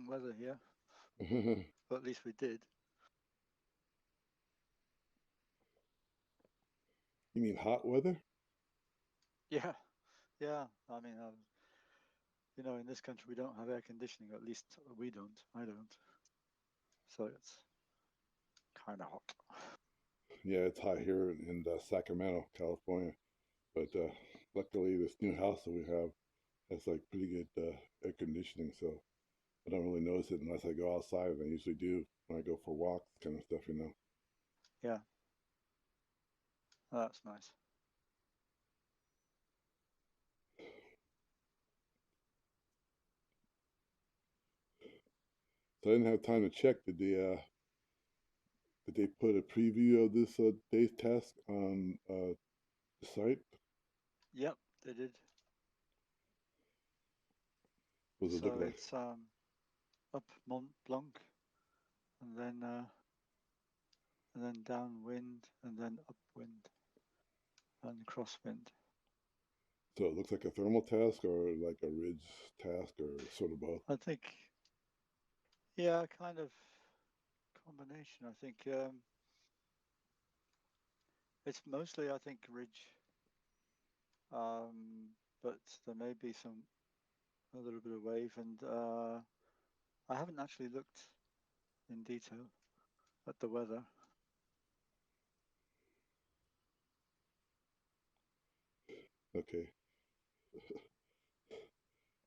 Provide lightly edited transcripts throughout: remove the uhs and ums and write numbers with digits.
decent weather here, but at least we did. You mean hot weather? Yeah. I mean, in this country we don't have air conditioning. At least we don't. I don't. So it's kind of hot. Yeah, it's hot here in Sacramento, California. But luckily, this new house that we have has like pretty good air conditioning, so I don't really notice it unless I go outside, and I usually do when I go for walks, kind of stuff, Yeah. Oh, that's nice. So I didn't have time to check. Did they put a preview of this day's task on the site? Yep, they did. What does it look So like? it's up Mont Blanc, and then downwind, and then upwind, and crosswind. So it looks like a thermal task or like a ridge task or sort of both? I think, yeah, kind of combination. I think it's mostly, I think, ridge, but there may be a little bit of wave, and I haven't actually looked in detail at the weather. Okay.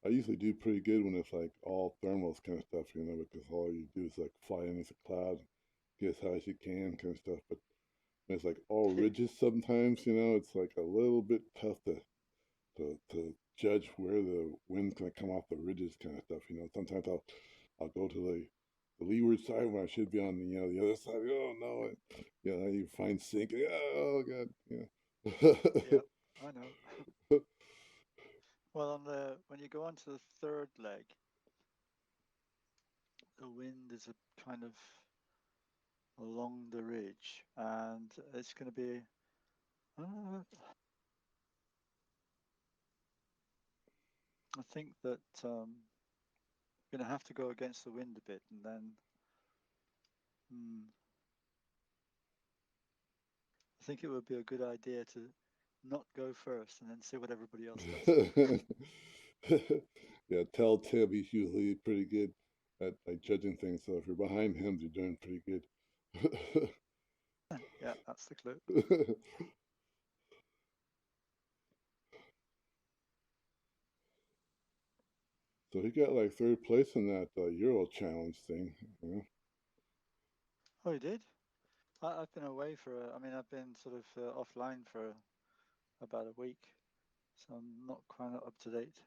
I usually do pretty good when it's like all thermals kind of stuff, because all you do is like fly underneath a cloud, get as high as you can, kind of stuff. But when it's like all ridges sometimes, it's like a little bit tough to judge where the wind's gonna come off the ridges, kind of stuff. Sometimes I'll go to the leeward side when I should be on the other side. Oh no, you find sink. Oh god, Yeah, I know. Well, when you go on to the third leg, the wind is a kind of along the ridge, and it's going to be. I think that you're going to have to go against the wind a bit, and then I think it would be a good idea to not go first and then see what everybody else does. Yeah, tell Tim he's usually pretty good at like judging things. So if you're behind him, you're doing pretty good. Yeah, that's the clue. So he got like third place in that Euro challenge thing. Oh, you did? I've been away I've been sort of offline for about a week, so I'm not quite up to date.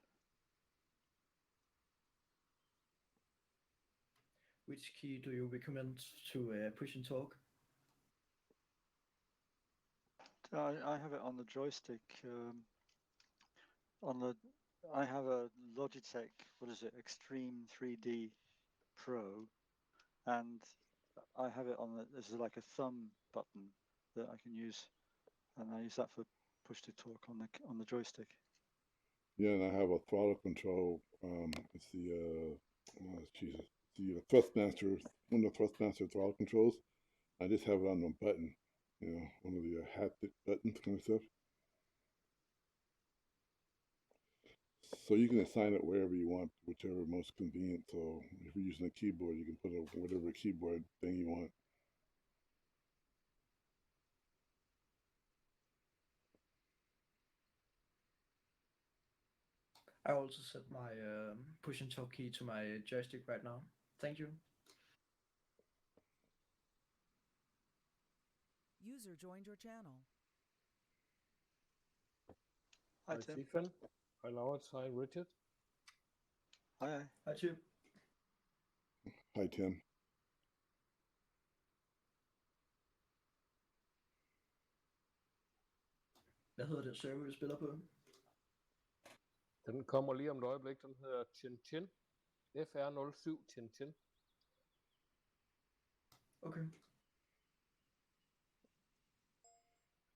Which key do you recommend to push and talk? I have it on the joystick. I have a Logitech. What is it? Extreme 3D Pro, and I have it on this is like a thumb button that I can use, and I use that for push to talk on the joystick. Yeah, and I have a throttle control. It's Jesus, the Thrustmaster, one of the Thrustmaster throttle controls. I just have it on the button, one of the haptic buttons kind of stuff. So you can assign it wherever you want, whichever most convenient. So if you're using a keyboard, you can put it whatever keyboard thing you want. I also set my push and talk key to my joystick right now. Thank you. User joined your channel. Hi, Hi, Tim. Stephen. Hi, Lawrence. Hi, Richard. Hi. Hi, Tim. Hi, Tim. Hvad hedder det server, du spiller på? Den kommer lige om et øjeblik. Den hedder Tchin. FR07 Tchin. Okay.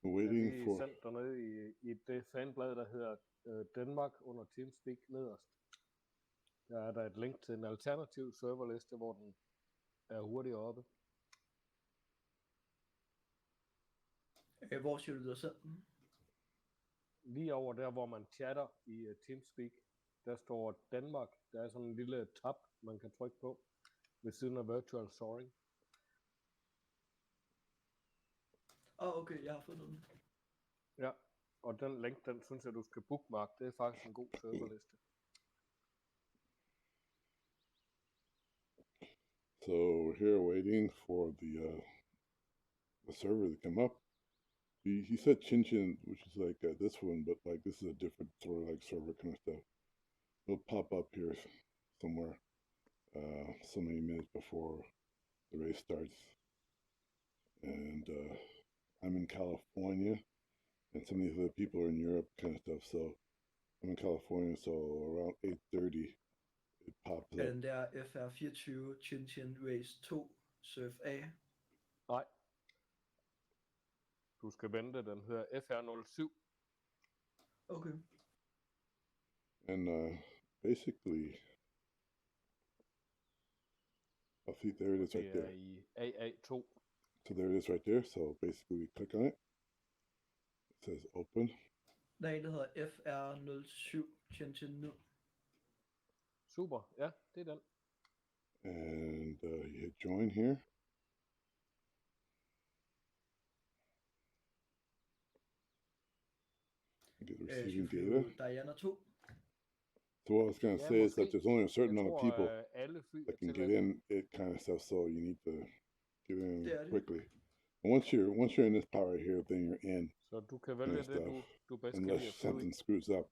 Waiting vi for. sendt dernede i det fanblad, der hedder Danmark under Teamspeak nederst. Der er der et link til en alternativ serverliste, hvor den er hurtigere oppe. Hvor siger du, der sendt den? Lige over der, hvor man chatter i Teamspeak, der står Danmark. Der er sådan en lille tab, man kan trykke på ved siden af Virtual Soaring. Okay, jeg har fundet den. Ja, og den link, den synes jeg, du skal bookmark. Det er faktisk en god serverliste. So we're here waiting for the server to come up. He said Chin, which is like this one, but like this is a different sort of like server kind of stuff. It'll pop up here somewhere so many minutes before the race starts. And I'm in California, and some of these other people are in Europe kind of stuff. So I'm in California, so around 8:30 it pops up. Er den der FR24 Tchin Race 2 Surf A? Nej. Du skal vente, den hedder FR07. Okay. And basically, I'll see, there it is right Det er there. i AA2. So there it is right there. So basically we click on it. It says open. Der er en, der hedder FR07 Tchin nu. Super, ja, det er den. And you hit join here. You get receiving data. Diana 2. So what I was going to Yeah, say is that måske. there's only a certain amount of people alle fly that can er get in it kind of stuff. So you need to get in Det er det. quickly. And once you're in this part right here, then you're in. Så du kan vælge Kind of det, du bedst kan unless lide at flyve i. something screws up.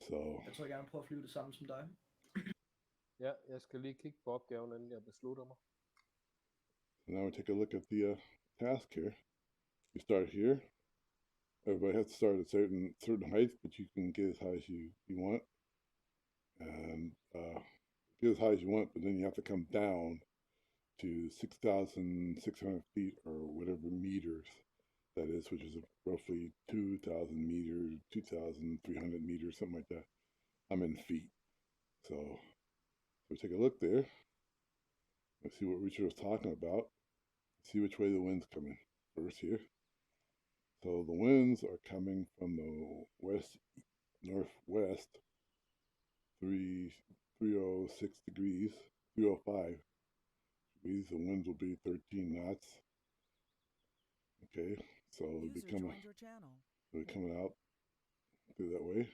So Jeg tror, jeg gerne prøver at flyve det samme som dig. Ja, jeg skal lige kigge på opgaven, inden jeg beslutter mig. now we take a look at the task here. You start here. Everybody has to start at certain heights, but you can get as high as you want. And get as high as you want, but then you have to come down to 6,600 feet or whatever meters that is, which is roughly 2,000 meters, 2,300 meters, something like that. I'm in feet. So take a look there. Let's see what Richard was talking about. See which way the wind's coming first here. So the winds are coming from the northwest, 306 degrees, 305 degrees. The winds will be 13 knots. Okay, so User joined your channel. they're coming out through that way.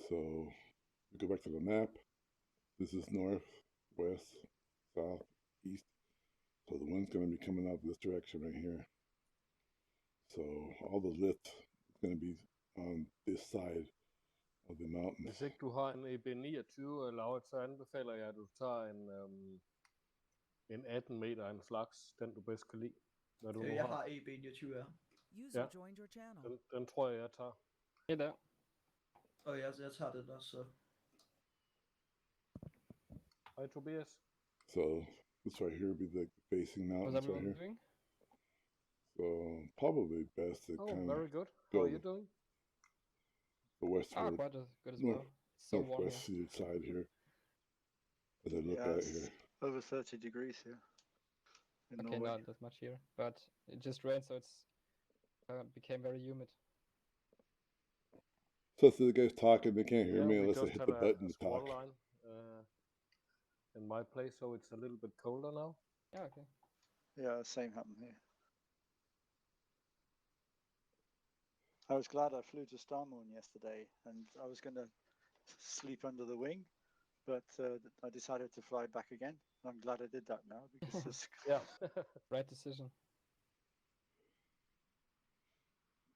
So we go back to the map. This is north, west, south, east. So the wind's going to be coming out this direction right here. So all the lift is going to be on this side of the mountains. Hvis ikke du har en EB29, Laurits, så anbefaler jeg, at du tager en 18 meter af en slags, den du bedst kan lide. Hvad du nu Jeg har. har EB29R. User joined your channel. Den tror jeg tager. Det der. Og jeg tager den også, så. Hej Tobias. So this right here would be the facing mountains How's right everyone here. doing? So probably best to Oh, kind very of good. go How are you doing? the westward, Quite as good as well. So warm here. northwest side here. As I look Yeah, at it it's here. over 30 degrees here in Okay, Norway. not that much here, but it just rained, so it's became very humid. So the guys talking, they can't hear Yeah, me we unless I just hit had the button a to squall talk. line in my place, so it's a little bit colder now. Yeah, okay. Yeah, same happened here. I was glad I flew to Starmoon yesterday, and I was going to sleep under the wing, but I decided to fly back again. I'm glad I did that now because it's Yeah. Right decision.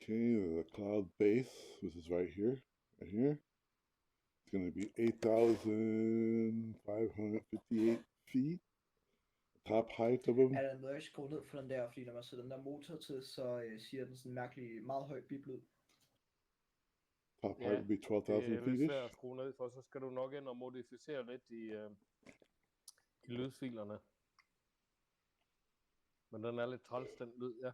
Okay, the cloud base, which is right here. It's going to be 8,558 feet. Top height of them. Er der noget, jeg skal skrue ned for den der, fordi når man sætter den der motor til, så siger den sådan en mærkelig, meget høj biblyd. Top Ja, height would be Det 12,000 er feet lidt svært ish. at skrue ned for, så skal du nok ind og modificere lidt i lydfilerne. Men den er lidt træls, den lyd, ja.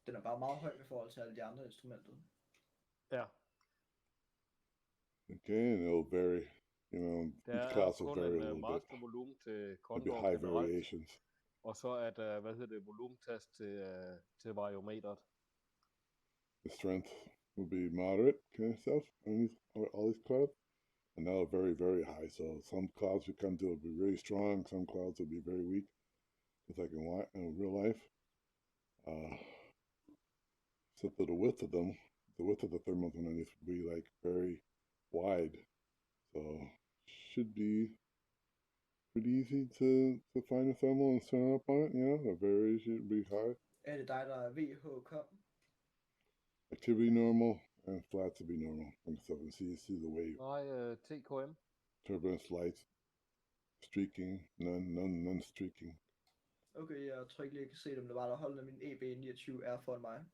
Den er bare meget høj i forhold til alle de andre instrumenter. Ja. Okay, and it'll vary. You know, Der each er class will kun vary a en little bit. mastervolumen til There'll be Condor high generelt, variations. og så er der, volumentast til variometeret. The strength will be moderate kind of stuff on all these clouds, and now very, very high. So some clouds you come to will be very strong, some clouds will be very weak, just like in real life. So the width of them, the width of the thermals underneath will be like very wide. So should be pretty easy to find a thermal and turn up on it. You know, the variation should be high. Er det dig, der er VH.com? Activity normal and flat to be normal and stuff. And see the wave. Nej, TKM. Turbulence lights, streaking, none streaking. Okay, jeg tror ikke lige, jeg kan se det, men det var der holdt min EB29R foran mig.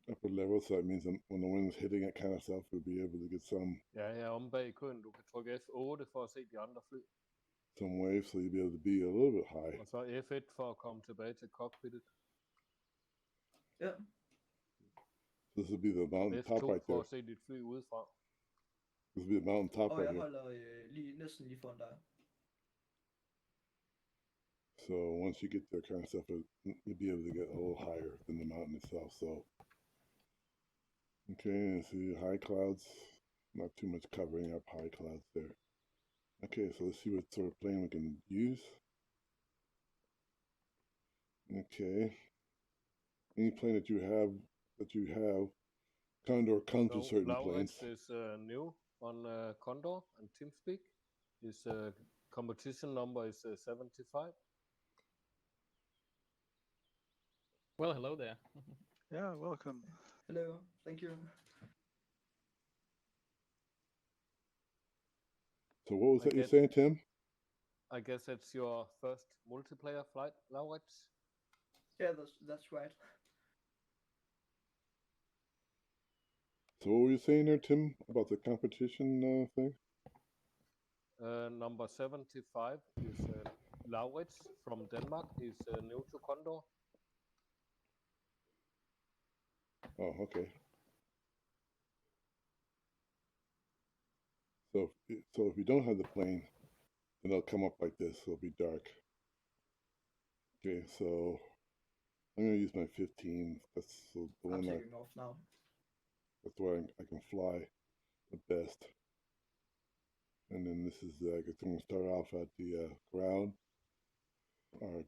Upper level, so that means when the wind's hitting it kind of stuff, we'll be able to get some Ja, jeg er omme bag køen. Du kan trykke F8 for at se de andre fly. some waves, so you'll be able to be a little bit high. Og så F1 for at komme tilbage til cockpittet. Ja. This will be the mountain top F2 right for there. at se dit fly udefra. This will be the mountain top Og right jeg here. holder næsten lige foran dig. So once you get there, kind of stuff, you'll be able to get a little higher than the mountain itself. So okay, and see high clouds, not too much covering up high clouds there. Okay, so let's see what sort of plane we can use. Okay, any plane that you have, Condor comes with certain planes. Laurits is new on Condor and TeamSpeak. His competition number is 75. Well, hello there. Yeah, welcome. Hello, thank you. So what was that you're saying, Tim? I guess it's your first multiplayer flight, Laurits? Yeah, that's right. So what were you saying there, Tim, about the competition thing? Number 75 is Laurits from Denmark. He's new to Condor. Oh, okay. So if you don't have the plane, then it'll come up like this. It'll be dark. Okay, so I'm gonna use my 15. That's the I'm one taking off now. that's where I can fly the best. And then this is it's going to start off at the ground.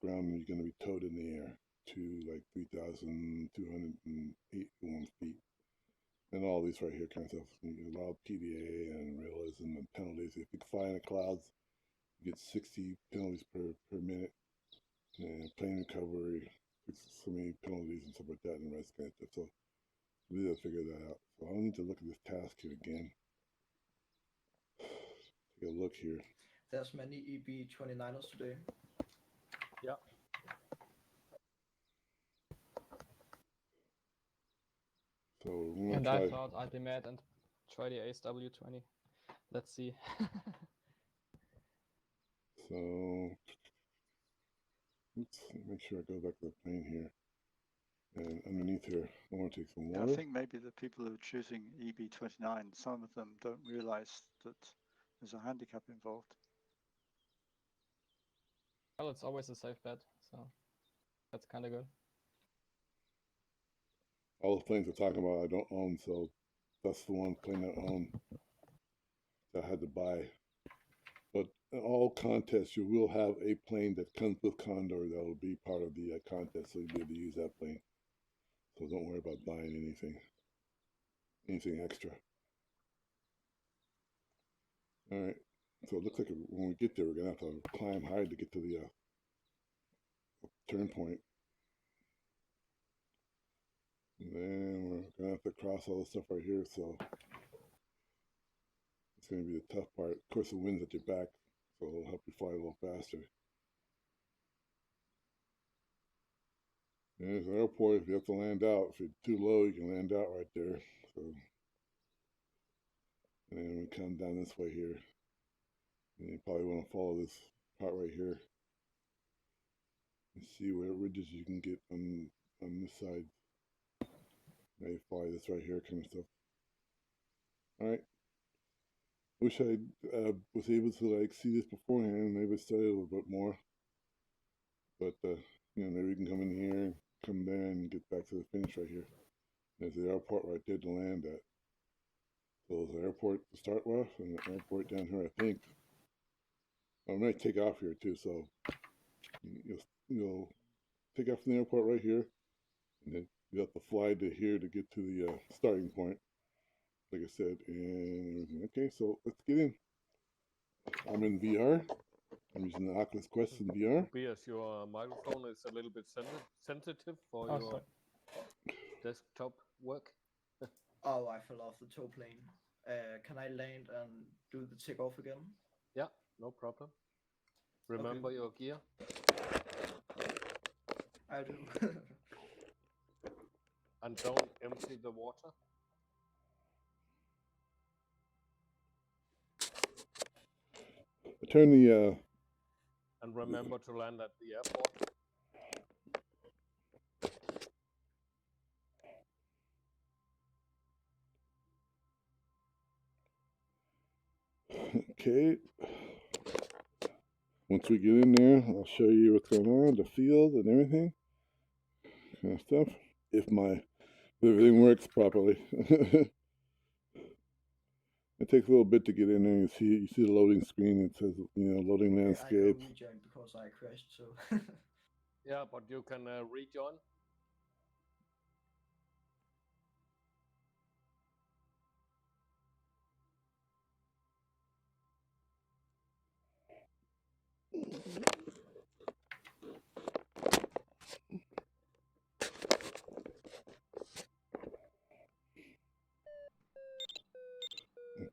Ground, you're going to be towed in the air to like 3,281 feet. And all these right here kind of stuff. You allow PDA and realism and penalties. If you fly in the clouds, you get 60 penalties per minute. And plane recovery, so many penalties and stuff like that, and the rest kind of stuff. So we need to figure that out. So I'll need to look at this task here again. Take a look here. There's many EB29ers today. Yeah. So we're And gonna I try. thought I'd be mad and try the ASW20. Let's see. So let's make sure I go back to the plane here. And underneath here, I want to take some Yeah, water. I think maybe the people who are choosing EB29, some of them don't realize that there's a handicap involved. Well, it's always a safe bet, so that's kind of good. All the planes we're talking about I don't own, so that's the one plane I own that I had to buy. But in all contests, you will have a plane that comes with Condor that will be part of the contest, so you'll be able to use that plane. So don't worry about buying anything extra. All right. So it looks like when we get there, we're gonna have to climb high to get to the turn point. And then we're gonna have to cross all this stuff right here. So it's gonna be the tough part. Of course, the wind's at your back, so it'll help you fly a little faster. And there's an airport. If you have to land out, if you're too low, you can land out right there. So, and then we come down this way here. And you probably want to follow this part right here and see where ridges you can get on this side. Now you fly this right here, kind of stuff. All right. Wish I was able to like see this beforehand. Maybe study a little bit more. But maybe we can come in here, come there, and get back to the finish right here. There's the airport right there to land at. So there's an airport to start with, and an airport down here, I think. I might take off here too, so you'll take off from the airport right here, and then you have to fly to here to get to the starting point, like I said, and everything. Okay, so let's get in. I'm in VR. I'm using the Oculus Quest in VR. Tobias, your microphone is a little bit sensitive for your desktop work. Oh, I fell off the tow plane. Can I land and do the takeoff again? Yeah, no problem. Remember your gear? I do. And don't empty the water. Turn the and remember to land at the airport. Okay. Once we get in there, I'll show you what's going on, the field and everything, kind of stuff. If everything works properly. It takes a little bit to get in there. You see the loading screen. It says, loading landscape. I rejoined because I crashed, so. Yeah, but you can rejoin.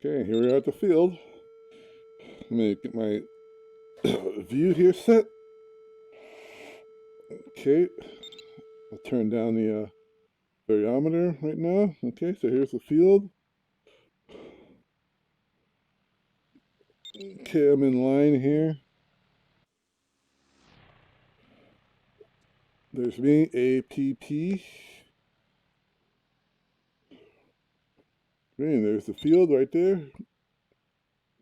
Okay, here we are at the field. Let me get my view here set. Okay, I'll turn down the variometer right now. Okay, so here's the field. Okay, I'm in line here. There's me, APP. And there's the field right there.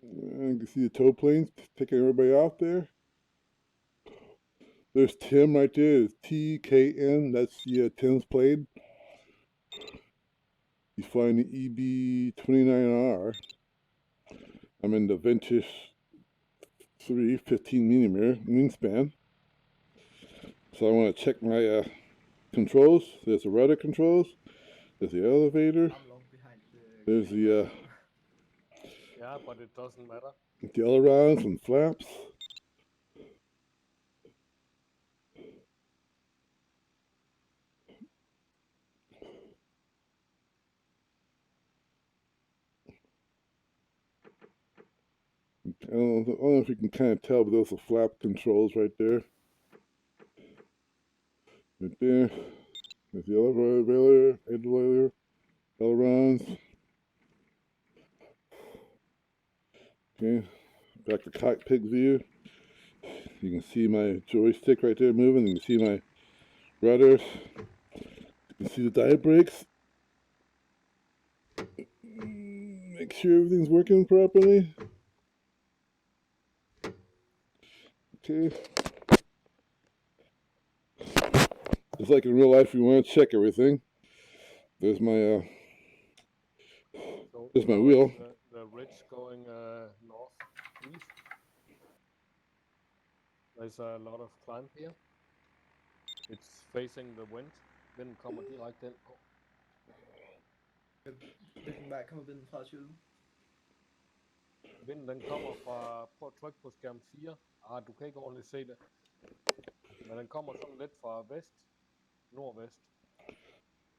You can see the tow planes taking everybody out there. There's Tim right there. It's TKN. That's the Tim's plane. He's flying the EB-29R. I'm in the Ventus 3 15mm wingspan. So I want to check my controls. There's the rudder controls. There's the elevator. There's the yeah, but it doesn't matter. The ailerons and flaps. I don't know if you can kind of tell, but those are flap controls right there. Right there. There's the elevator, ailerons. Okay, back to cockpit view. You can see my joystick right there moving. You can see my rudders. You can see the dive brakes. Make sure everything's working properly. Okay. Just like in real life, you want to check everything. There's my there's my wheel. The ridge going northeast. There's a lot of climb here. It's facing the wind. Vinden kommer direkte ind på. Hvilken vej kommer vinden fra, siger du? Vinden den kommer fra, prøv at trykke på skærm 4. Du kan ikke ordentligt se det. Men den kommer sådan lidt fra vest, nordvest.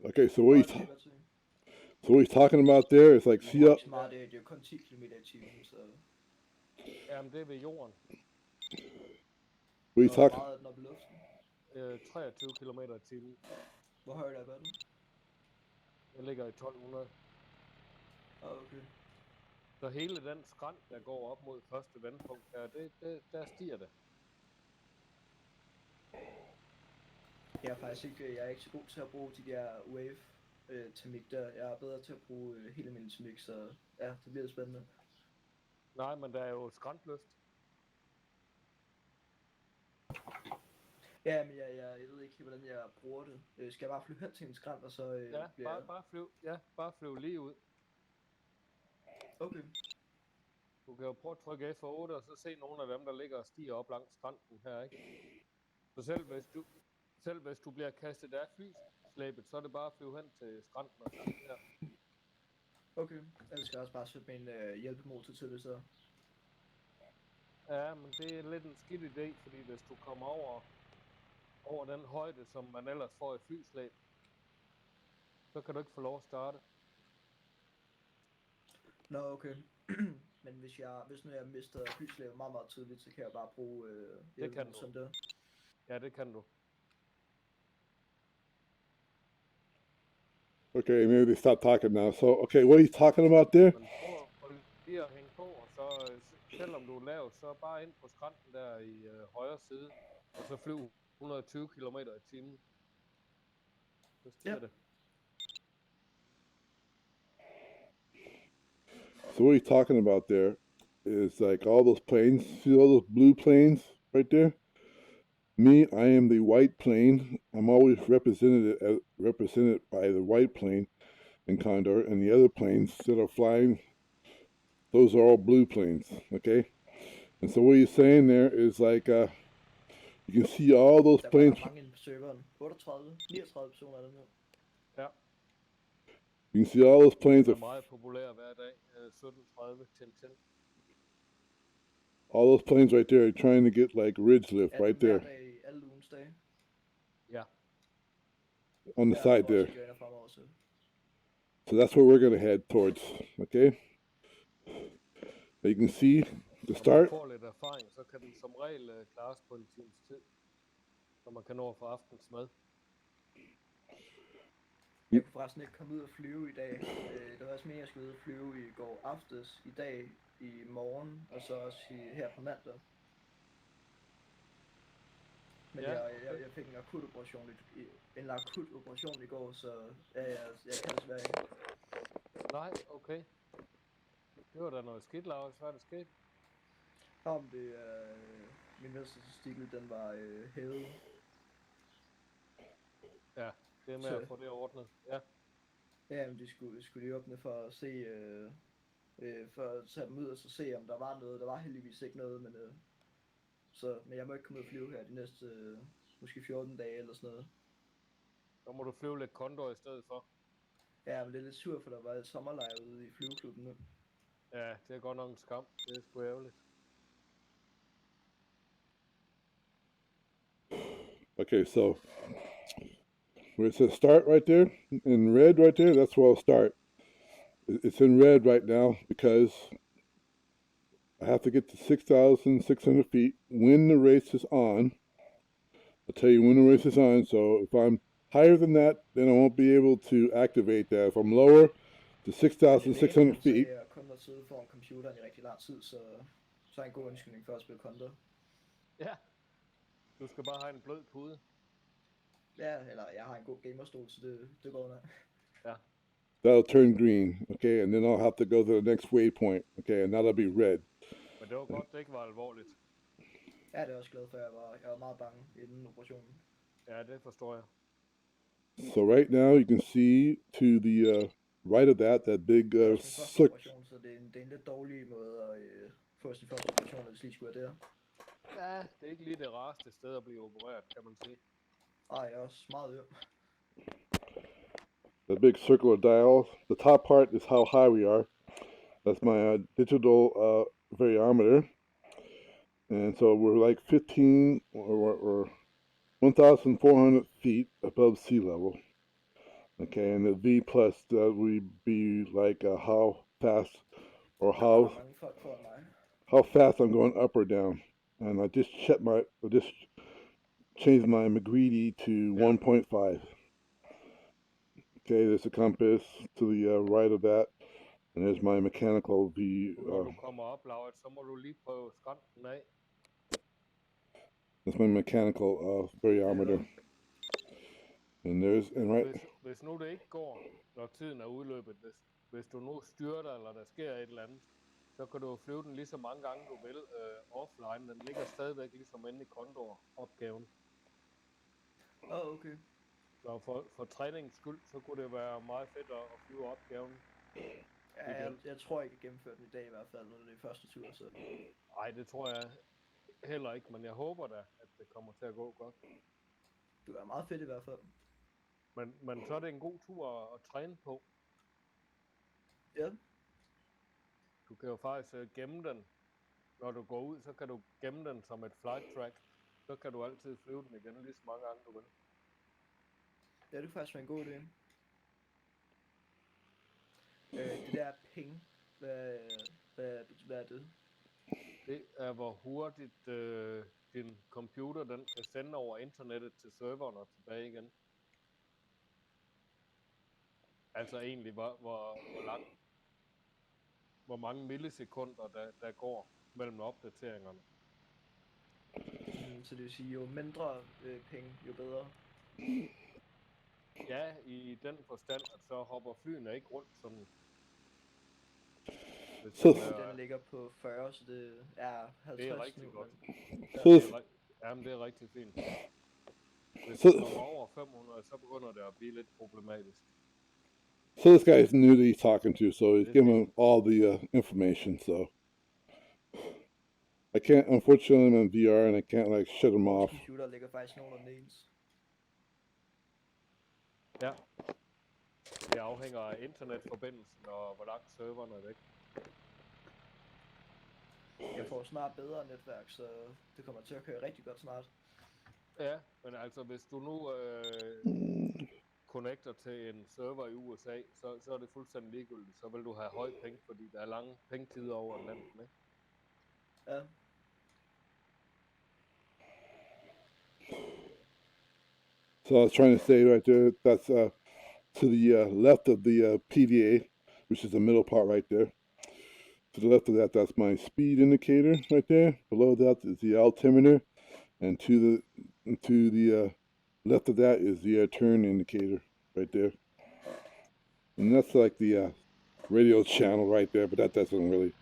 Okay, so what he's talking about there is like see up. Smart, det er kun 10 km/t, så. Jamen det er ved jorden. What he's talking? 23 km/t. Hvor højt er vandet? Det ligger i 1200. Okay. Så hele den skrant, der går op mod første vandpunkt, der stiger det. Jeg er ikke så god til at bruge de der wave temik der. Jeg er bedre til at bruge helt almindelig temik, så ja, det bliver spændende. Nej, men der er jo skræntløft. Ja, men jeg ved ikke helt, hvordan jeg bruger det. Skal jeg bare flyve hen til en skrant, og så Ja, bliver jeg... bare flyv lige ud. Okay. Du kan jo prøve at trykke F8, og så se nogle af dem, der ligger og stiger op langs skrænten her, ikke? Så selv hvis du bliver kastet af flyslæbet, så er det bare at flyve hen til skrænten og sige her. Okay, jeg skal også bare sætte min hjælpemotor til det så. Ja, men det er lidt en skidt idé, fordi hvis du kommer over den højde, som man ellers får i flyslæb, så kan du ikke få lov at starte. Nå, okay. Men hvis nu jeg mister flyslæbet meget, meget tidligt, så kan jeg bare bruge hjælpemotor som det. Ja, det kan du. Okay, maybe they stop talking now. So, okay, what are you talking about there? Men prøv lige at hænge på, og så selvom du er lav, så bare ind på skrænten der i højre side, og så flyv 120 km i timen. Så stiger det. So what you're talking about there is like all those planes. See all those blue planes right there? Me, I am the white plane. I'm always represented by the white plane in Condor, and the other planes that are flying, those are all blue planes, okay? And so what you're saying there is like, you can see all those planes. Der er mange inde på serveren. 38, 39 personer er der nu. Ja. You can see all those planes. Det er meget populære hver dag. 17:30 Tchin. All those planes right there are trying to get like ridge lift right there. Alle ugens dage. Ja. On the side there. So that's where we're going to head towards, okay? You can see the start. Når man får lidt erfaring, så kan den som regel klares på en times tid, så man kan nå at få aftensmad. Jeg kunne forresten ikke komme ud og flyve i dag. Det var også meningen, jeg skulle ud og flyve i går aftes, i dag, i morgen, og så også her på mandag. Men ja, jeg fik en akut operation i går, så jeg kan desværre ikke. Nej, okay. Det var da noget skidt, Lars. Hvad er det sket? Om det min venstre testikel, den var hævet. Ja, det er med at få det ordnet. Ja. Ja, men de skulle lige åbne for at se, for at tage dem ud og så se, om der var noget. Der var heldigvis ikke noget, men men jeg må ikke komme ud og flyve her de næste måske 14 dage eller sådan noget. Så må du flyve lidt Condor i stedet for. Ja, men det er lidt sur, for der var et sommerlejr ude i flyveklubben nu. Ja, det er godt nok en skam. Det er sgu ærgerligt. Okay, so where it says start right there, in red right there, that's where I'll start. It's in red right now because I have to get to 6,600 feet when the race is on. I'll tell you when the race is on, so if I'm higher than that, then I won't be able to activate that. If I'm lower to 6,600 feet. Jeg kun at sidde foran computeren i rigtig lang tid, så er en god undskyldning for at spille Condor. Ja, du skal bare have en blød pude. Ja, eller jeg har en god gamerstol, så det går under. Ja. That'll turn green, okay, and then I'll have to go to the next waypoint, okay, and that'll be red. Men det var godt, det ikke var alvorligt. Ja, det er også glad for, jeg var meget bange inden operationen. Ja, det forstår jeg. So right now you can see to the right of that big circle. Så det er en lidt dårlig måde at få sin første operation, hvis lige skulle være der. Ja, det er ikke lige det rareste sted at blive opereret, kan man sige. Ej, jeg er også meget øm. The big circular dial. The top part is how high we are. That's my digital variometer. And so we're like 15 or 1,400 feet above sea level. Okay, and the V plus would be like how fast or how fast I'm going up or down. And I just changed my McGreedy to 1.5. Okay, there's a compass to the right of that, and there's my mechanical V. Når du kommer op, Laurit, så må du lige prøve skrænten af. That's my mechanical variometer. Hvis nu det ikke går, når tiden er udløbet, hvis du nu styrter, eller der sker et eller andet, så kan du flyve den lige så mange gange du vil offline. Den ligger stadigvæk ligesom inde i Condor-opgaven. Okay. Så for træningens skyld, så kunne det være meget fedt at flyve opgaven. Ja, jeg tror ikke, jeg gennemfører den i dag i hvert fald, når det er første tur. Så. Nej, det tror jeg heller ikke, men jeg håber da, at det kommer til at gå godt. Det er meget fedt i hvert fald. Men så er det en god tur at træne på. Ja. Du kan jo faktisk gemme den. Når du går ud, så kan du gemme den som et flight track. Så kan du altid flyve den igen lige så mange gange du vil. Ja, det kan faktisk være en god idé. Det der ping, hvad er det? Det er, hvor hurtigt din computer den kan sende over internettet til serveren og tilbage igen. Altså egentlig, hvor mange millisekunder der går mellem opdateringerne. Så det vil sige, jo mindre penge, jo bedre. Ja, i den forstand, at så hopper flyene ikke rundt sådan. Den ligger på 40, så det er 50 det er rigtig nu. godt. Men... Det er rigtig fint. Hvis det kommer over 500, så begynder det at blive lidt problematisk. So this guy's new that he's talking to, so he's giving him all the information, so I can't, unfortunately I'm in VR and I can't like shut him off. Computer ligger faktisk nogenlunde ens. Ja. Det afhænger af internetforbindelsen og hvor langt serveren er væk. Jeg får snart bedre netværk, så det kommer til at køre rigtig godt snart. Ja, men altså hvis du nu connecter til en server i USA, så er det fuldstændig ligegyldigt. Så vil du have høj penge, fordi der er lange pengetider over Atlanten, ikke? Ja. So I was trying to say right there, that's to the left of the PDA, which is the middle part right there. To the left of that, that's my speed indicator right there. Below that is the altimeter, and to the left of that is the turn indicator right there. And that's like the radio channel right there, but that doesn't really.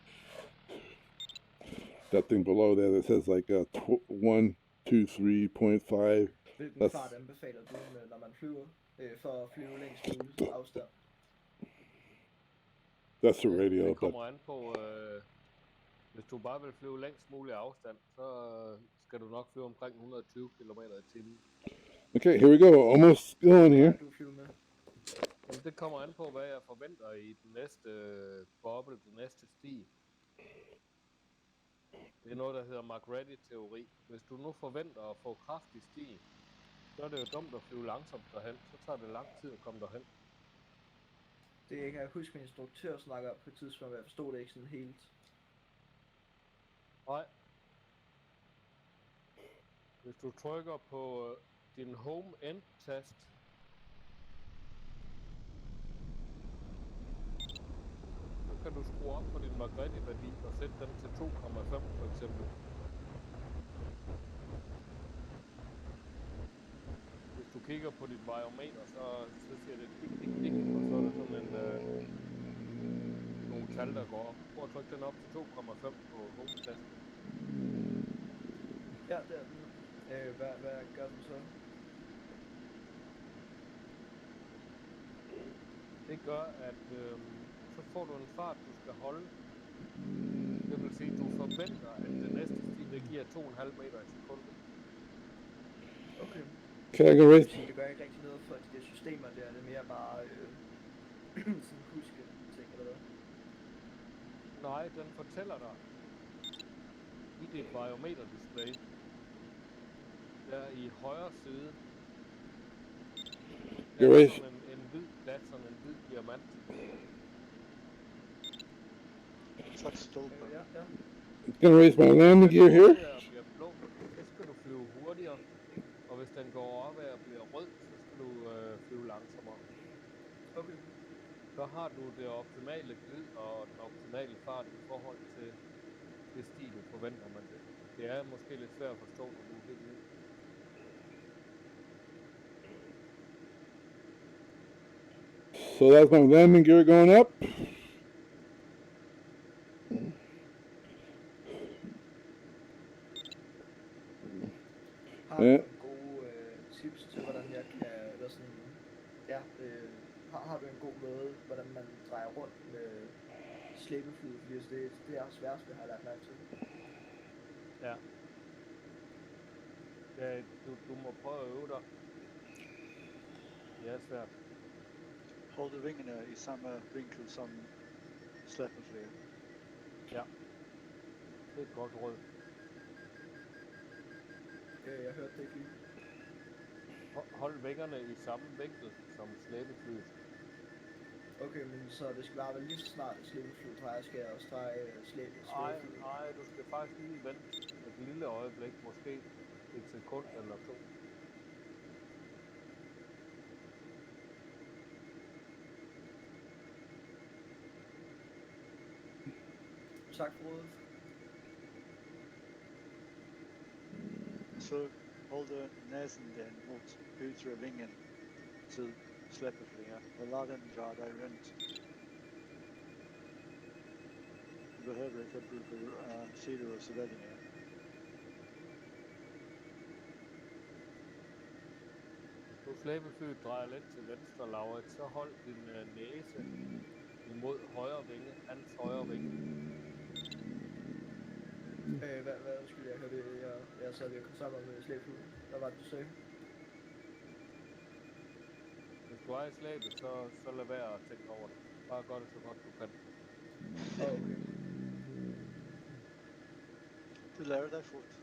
That thing below there that says like 123.5. Hvilken fart anbefaler du, når man flyver, for at flyve længst muligt afstand? That's the radio. Det kommer an på, hvis du bare vil flyve længst mulig afstand, så skal du nok flyve omkring 120 km/t. Okay, here we go. Almost going here. Jamen, det kommer an på, hvad jeg forventer i den næste boble, den næste sti. Det er noget, der hedder McReady-teori. Hvis du nu forventer at få kraftig sti, så er det jo dumt at flyve langsomt derhen. Så tager det lang tid at komme derhen. Det kan jeg huske, min instruktør snakker om på et tidspunkt, og jeg forstod det ikke sådan helt. Nej. Hvis du trykker på din home end-tast, så kan du skrue op på din McReady-værdi og sætte den til 2,5 for eksempel. Hvis du kigger på dit variometer, så siger det dik, dik, dik, og så er der sådan nogle tal, der går op. Prøv at trykke den op til 2,5 på home-tasten. Ja, det er den. Hvad gør du så? Det gør, at så får du en fart, du skal holde. Det vil sige, at du forventer, at det næste sti, det giver 2,5 meter i sekundet. Okay. Kan jeg gå race? Det gør ikke rigtig noget for de der systemer der, det er mere bare sådan huske ting eller hvad? Nej, den fortæller dig i dit variometer-display, der i højre side, der er sådan en hvid plat, sådan en hvid diamant. Ja. Gonna raise my landing gear here. Bliver blå, så skal du flyve hurtigere, og hvis den går op og bliver rød, så skal du flyve langsommere. Okay. Så har du det optimale glid og den optimale fart i forhold til det sti, du forventer man det. Det er måske lidt svært at forstå, når du er helt ny. So that's my landing gear going up. Har du Ja. nogle gode tips til, hvordan jeg kan, eller sådan, ja, har du en god måde, hvordan man drejer rundt med slæbeflyet, fordi altså, det er sværest, det har jeg lagt mærke til. Ja. Ja, du må prøve at øve dig. Det er svært. Holde vingene i samme vinkel som slæbeflyet. Ja. Det er et godt råd. Jeg hørte det ikke lige. Hold vingerne i samme vinkel som slæbeflyet. Okay, men så det skal bare være lige så snart at slæbeflyet drejer, skal jeg også dreje slæbeflyet. Nej, du skal faktisk lige vente et lille øjeblik, måske et sekund eller to. Tak for rådet. Så holde næsen den mot ytre vingen til slæbeflyet og lad den dra dig rundt. Du behøver ikke at bruge sider og svævninger. Hvis nu slæbeflyet drejer lidt til venstre, Laurit, så hold din næse imod højre vinge, hans højre vinge. Hvad undskyld, jeg hørte, jeg sad ved at komme sammen med slæbeflyet. Hvad var det, du sagde? Hvis du er i slæbet, så lad være at tænke over det. Bare gør det så godt du kan. Okay. Du lærer dig fort.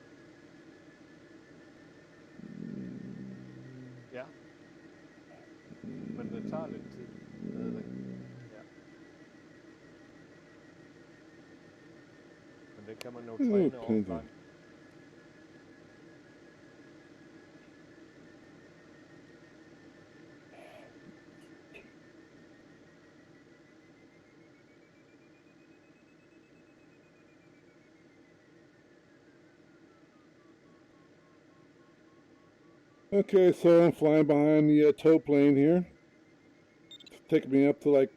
Ja. Men det tager lidt tid. Stadigvæk. Ja. Men det kan man jo træne offline. Okay, so I'm flying behind the tow plane here. It's taking me up to like,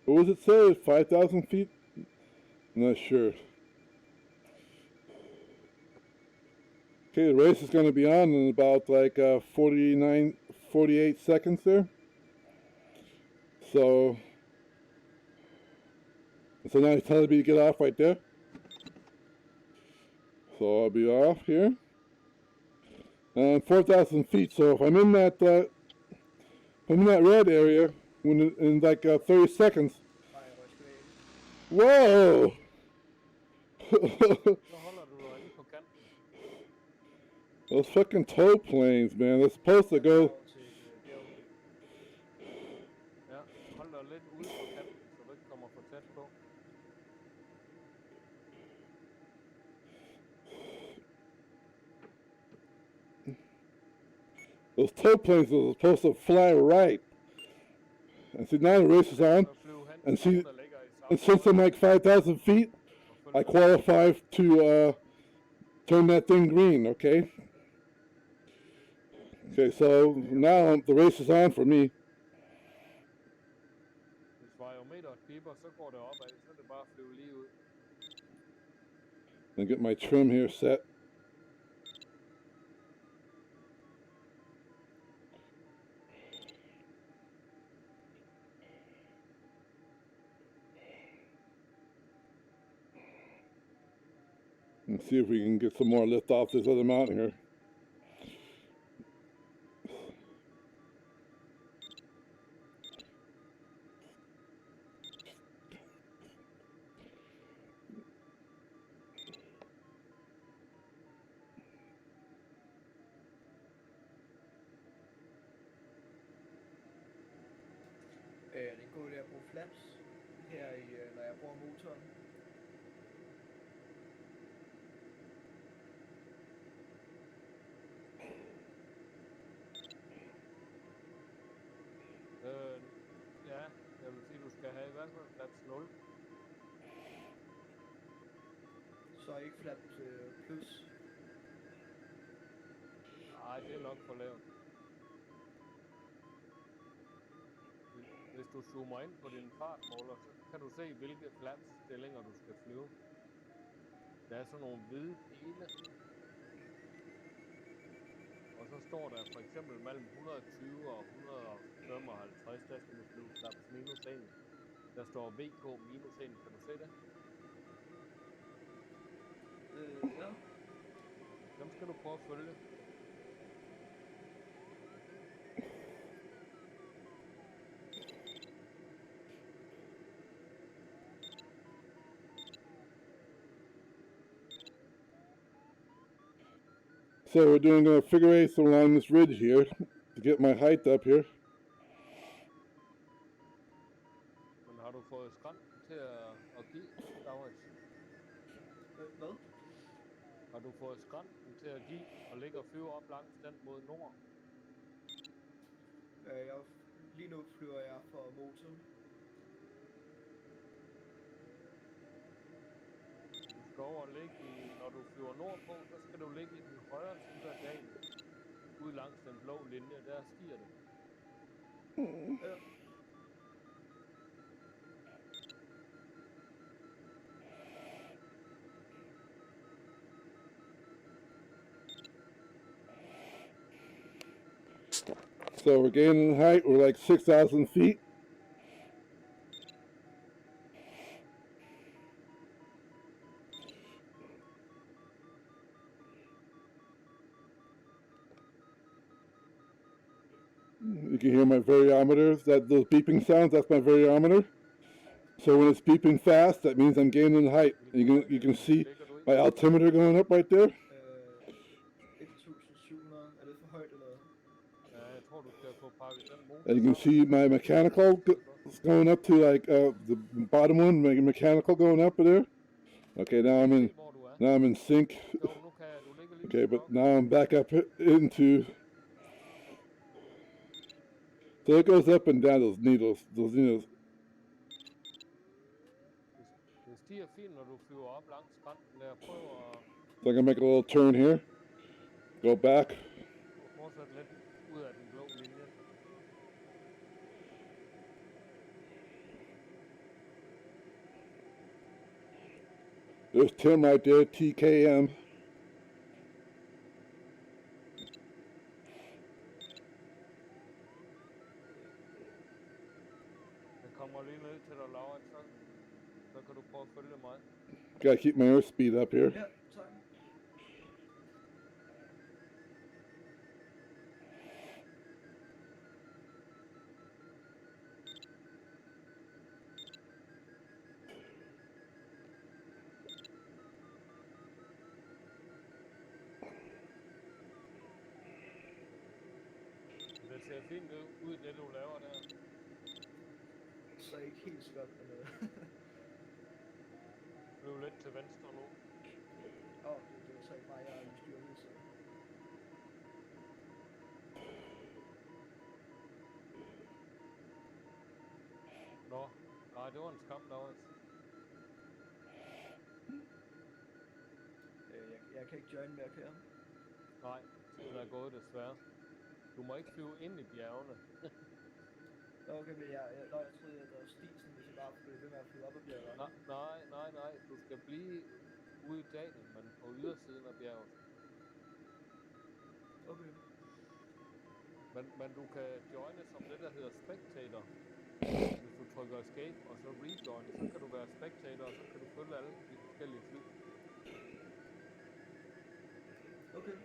what was it say, 5,000 feet? I'm not sure. Okay, the race is going to be on in about like 48 seconds there. So now he's telling me to get off right there. So I'll be off here. 4,000 feet. So if I'm in that red area in like 30 seconds. Whoa! Those fucking tow planes, man. They're supposed to go. Ja, hold dig lidt ude på kanten, så du ikke kommer for tæt på. Those tow planes are supposed to fly right. And see, now the race is on. And see, and since I'm like 5,000 feet, I qualify to turn that thing green, okay? Okay, so now the race is on for me. Hvis variometeret piper, så går det opad, så er det bare at flyve lige ud. And get my trim here set. And see if we can get some more lift off this other mountain here. Det er en god idé at bruge flaps her, når jeg bruger motoren. Ja, jeg vil sige, du skal have i hvert fald flaps 0. Så ikke flaps plus? Nej, det er nok for lavt. hvis du zoomer ind på din fartmåler, så kan du se, hvilke flapstillinger du skal flyve. Der er sådan nogle hvide pile. Og så står der for eksempel mellem 120 og 155, der skal du flyve flaps minus 1. Der står VK minus 1, kan du se det? Ja. Dem skal du prøve at følge. So we're doing a figure eighth along this ridge here to get my height up here. Men har du fået skrænten til at give, Laurits? Hvad? Har du fået skrænten til at give og ligge og flyve op langs den mod nord? Lige nu flyver jeg for motoren. Du skal over og ligge i, når du flyver nordpå, så skal du ligge i den højre side af dalen. Ud langs den blå linje, der stiger det. Ja. So we're gaining height. We're like 6,000 feet. You can hear my variometer. Those beeping sounds, that's my variometer. So when it's beeping fast, that means I'm gaining height. You can see my altimeter going up right there. 1700. Er det for højt eller? Ja, jeg tror du skal få pakket den motor. And you can see my mechanical going up to like the bottom one, my mechanical going up there. Okay, now I'm in sync. Okay, but now I'm back up into. So it goes up and down those needles. Det stiger fint, når du flyver op langs skrænten der. Prøv at... So I can make a little turn here. Go back. Og fortsæt lidt ud af den blå linje. There's Tim right there, TKM. Jeg kommer lige ned til dig, Laurits, så kan du prøve at følge mig. Gotta keep my airspeed up here. Ja, tak. Det ser fint ud, det du laver der. Så ikke helt så godt, men... Løb lidt til venstre nu. Det var så ikke mig, jeg er i styret, så... Nå, nej, det var en skam, Laurits. Jeg kan ikke join mere, kan jeg? Nej, tiden er gået desværre. Du må ikke flyve ind i bjergene. Okay, men jeg troede, at der var stisen, hvis jeg bare blev ved med at flyve op ad bjerget. Nej. Du skal blive ude i dalen, men på ydersiden af bjerget. Okay. Men du kan joine som det, der hedder Spectator. Hvis du trykker Escape og så rejoin, så kan du være Spectator, og så kan du følge alle de forskellige fly. Okay.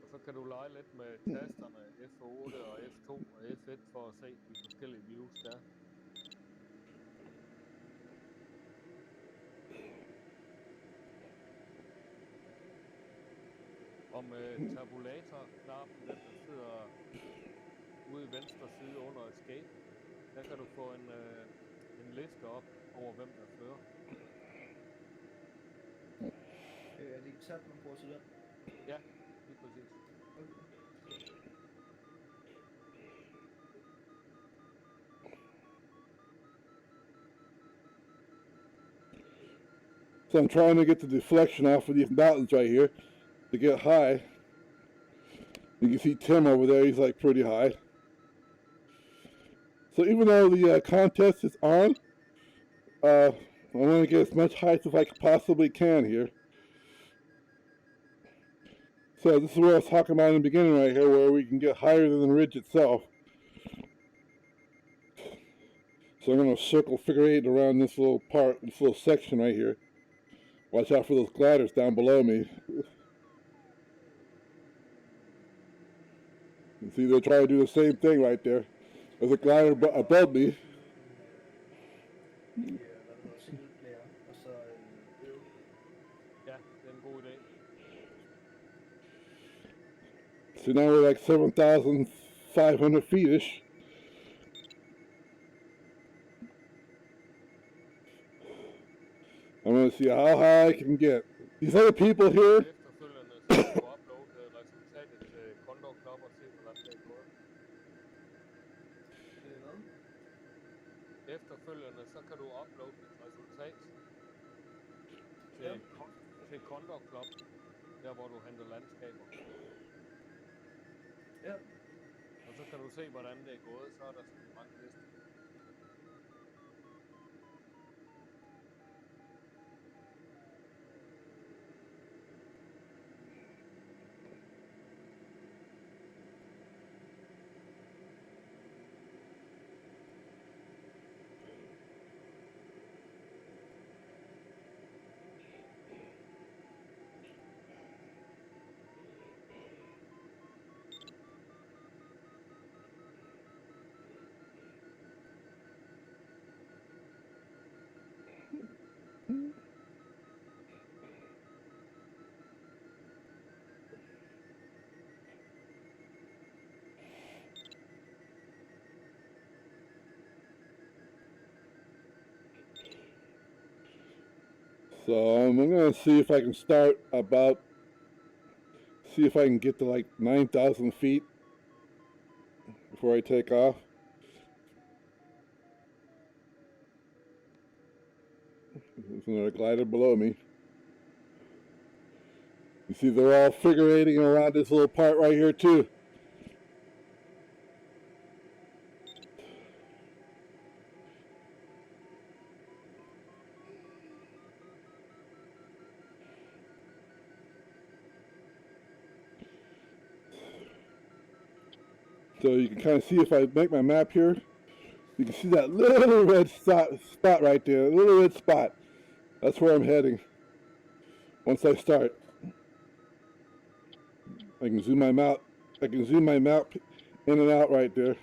Og så kan du lege lidt med tasterne F8 og F2 og F1 for at se de forskellige views der. Og med tabulator-knappen, den der sidder ude i venstre side under Escape, der kan du få en liste op over hvem der fører. Er det ikke tab, man bruger til den? Ja, lige præcis. Okay. So I'm trying to get the deflection off of these mountains right here to get high. You can see Tim over there, he's like pretty high. So even though the contest is on, I want to get as much height as I possibly can here. So this is what I was talking about in the beginning right here, where we can get higher than the ridge itself. So I'm going to circle figure 8 around this little part, this little section right here. Watch out for those gliders down below me. You see, they're trying to do the same thing right there. There's a glider above me. Hvad det hedder, single player, og så øve. Ja, det er en god idé. So now we're like 7,500 feet-ish. I'm going to see how high I can get. These other people here, Efterfølgende så kan du uploade resultatet til Condor Club og se, hvordan det er gået. Hvad? Efterfølgende så kan du uploade dit resultat til Condor Club, der hvor du henter landskaber. Ja. Og så kan du se, hvordan det er gået, så er der sådan en rangliste. so I'm going to see if I can start about, see if I can get to like 9,000 feet before I take off. There's another glider below me. You see they're all figure eighting around this little part right here too. So you can kind of see if I make my map here, you can see that little red spot right there, a little red spot. That's where I'm heading once I start. I can zoom my map. I can zoom my map in and out right there.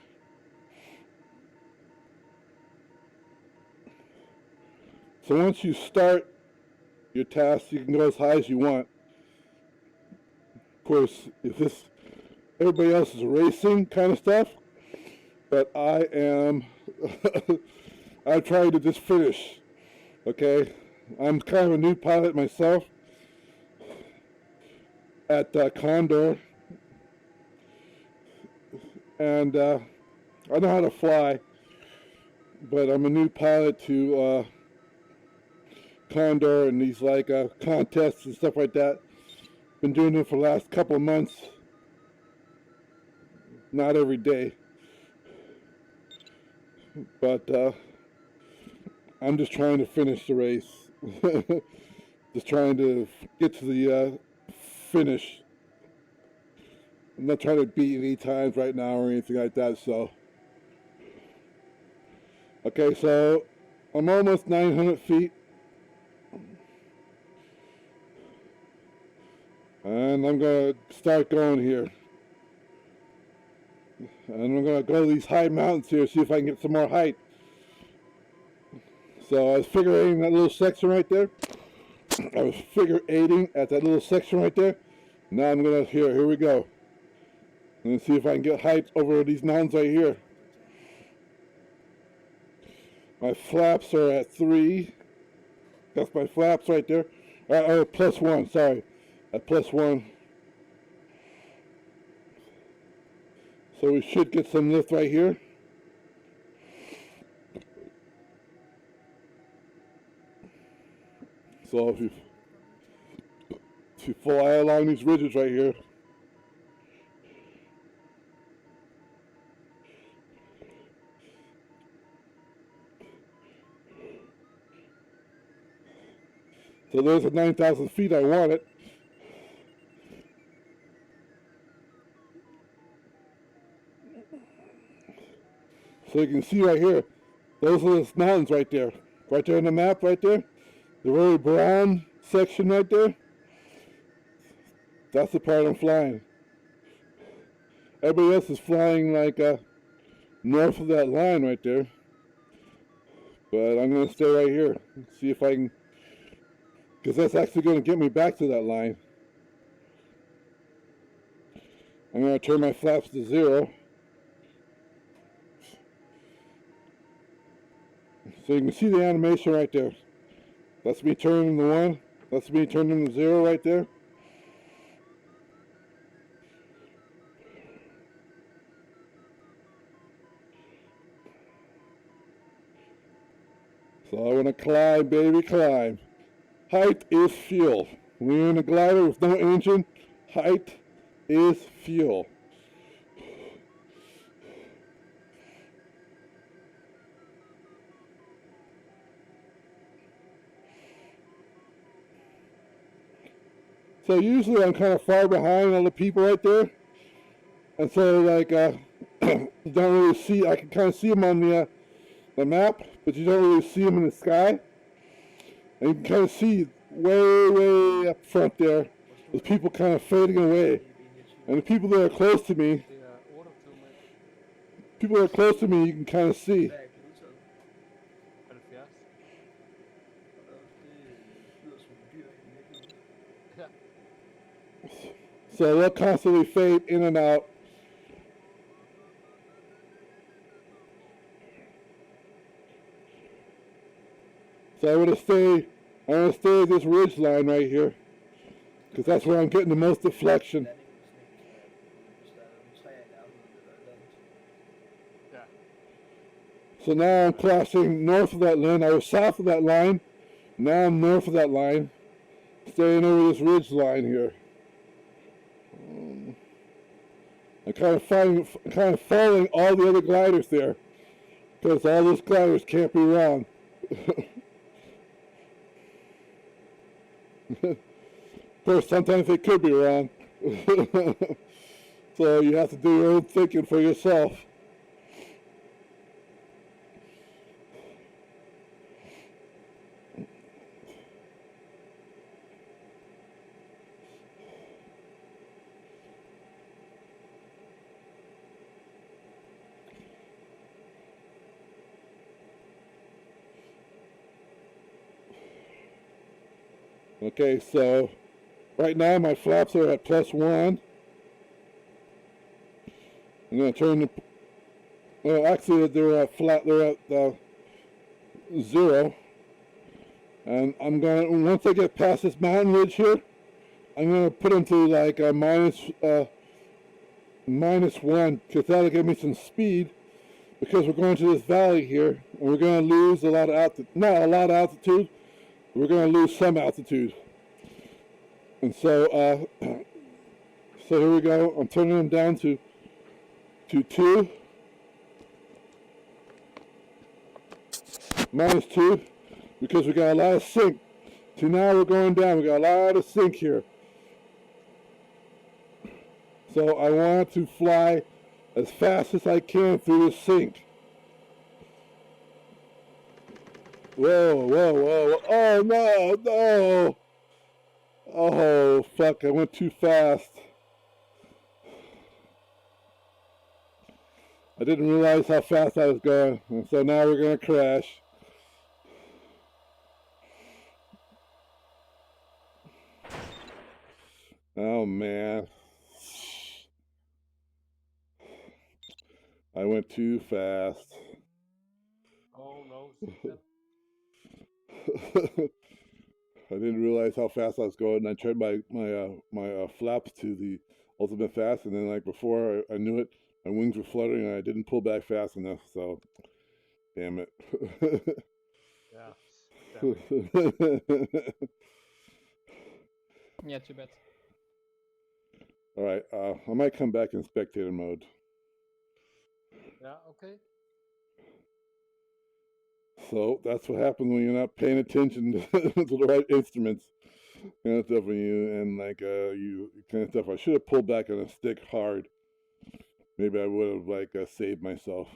So once you start your task, you can go as high as you want. Of course, if this everybody else is racing kind of stuff, but I am I'm trying to just finish. Okay, I'm kind of a new pilot myself at Condor, and I know how to fly, but I'm a new pilot to Condor and these like contests and stuff like that. Been doing it for the last couple of months, not every day, but I'm just trying to finish the race. Just trying to get to the finish. I'm not trying to beat any times right now or anything like that, so. Okay, so I'm almost 900 feet. And I'm going to start going here. And I'm going to go to these high mountains here, see if I can get some more height. So I was figure eighting that little section right there. I was figure eighting at that little section right there. Now I'm going to, here we go. I'm going to see if I can get height over these mountains right here. My flaps are at 3. That's my flaps right there. +1, sorry. At +1. So we should get some lift right here. So if you fly along these ridges right here, So there's the 9,000 feet I wanted. So you can see right here, those are the mountains right there. Right there on the map right there. The very brown section right there. That's the part I'm flying. Everybody else is flying like north of that line right there. But I'm going to stay right here. See if I can, because that's actually going to get me back to that line. I'm going to turn my flaps to 0. So you can see the animation right there. That's me turning to 1. That's me turning to 0 right there. So I want to climb, baby, climb. Height is fuel. When you're in a glider with no engine, height is fuel. So usually I'm kind of far behind all the people right there. And so like, you don't really see, I can kind of see them on the map, but you don't really see them in the sky. And you can kind of see way up front there, there's people kind of fading away. And the people that are close to me, Det er 28 meter. people that are close to me, you can kind of see. Hvad er glidetaget? 70. Det lyder som en dyr i virkeligheden. Ja. So they'll constantly fade in and out. So I'm gonna stay at this ridge line right here, because that's where I'm getting the most deflection. So now I'm crossing north of that line. I was south of that line. Now I'm north of that line, staying over this ridge line here. I'm kind of following all the other gliders there, because all those gliders can't be wrong. Of course, sometimes they could be wrong. So you have to do your own thinking for yourself. Okay, so right now my flaps are at +1. I'm going to turn the, well actually they're at 0. And I'm going to, once I get past this mountain ridge here, I'm going to put them to like a -1, because that'll give me some speed, because we're going to this valley here, and we're going to lose a lot of altitude, not a lot of altitude, we're going to lose some altitude. And so, so here we go. I'm turning them down to 2, -2, because we got a lot of sink. So now we're going down. We got a lot of sink here. So I want to fly as fast as I can through the sink. Whoa. Oh, no. Oh, fuck, I went too fast. I didn't realize how fast I was going, and so now we're going to crash. Oh, man. I went too fast. Oh no, Tchin. I didn't realize how fast I was going, and I turned my flaps to the ultimate fast, and then like before I knew it, my wings were fluttering, and I didn't pull back fast enough. So, damn it. Ja. Damn. Yeah, too bad. All right, I might come back in spectator mode. Ja, okay. So that's what happens when you're not paying attention to the right instruments. Kind of stuff when you kind of stuff. I should have pulled back on a stick hard. Maybe I would have saved myself.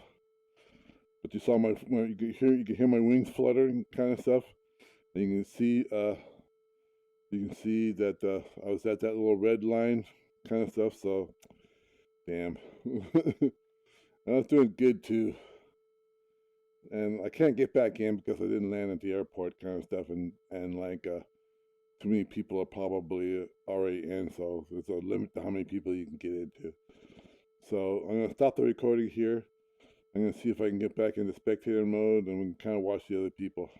But you saw you can hear my wings fluttering, kind of stuff. And you can see that I was at that little red line, kind of stuff. So, damn, I was doing good too. And I can't get back in because I didn't land at the airport, kind of stuff, and too many people are probably already in, so there's a limit to how many people you can get into. So I'm gonna stop the recording here. I'm gonna see if I can get back into spectator mode, and we can kind of watch the other people.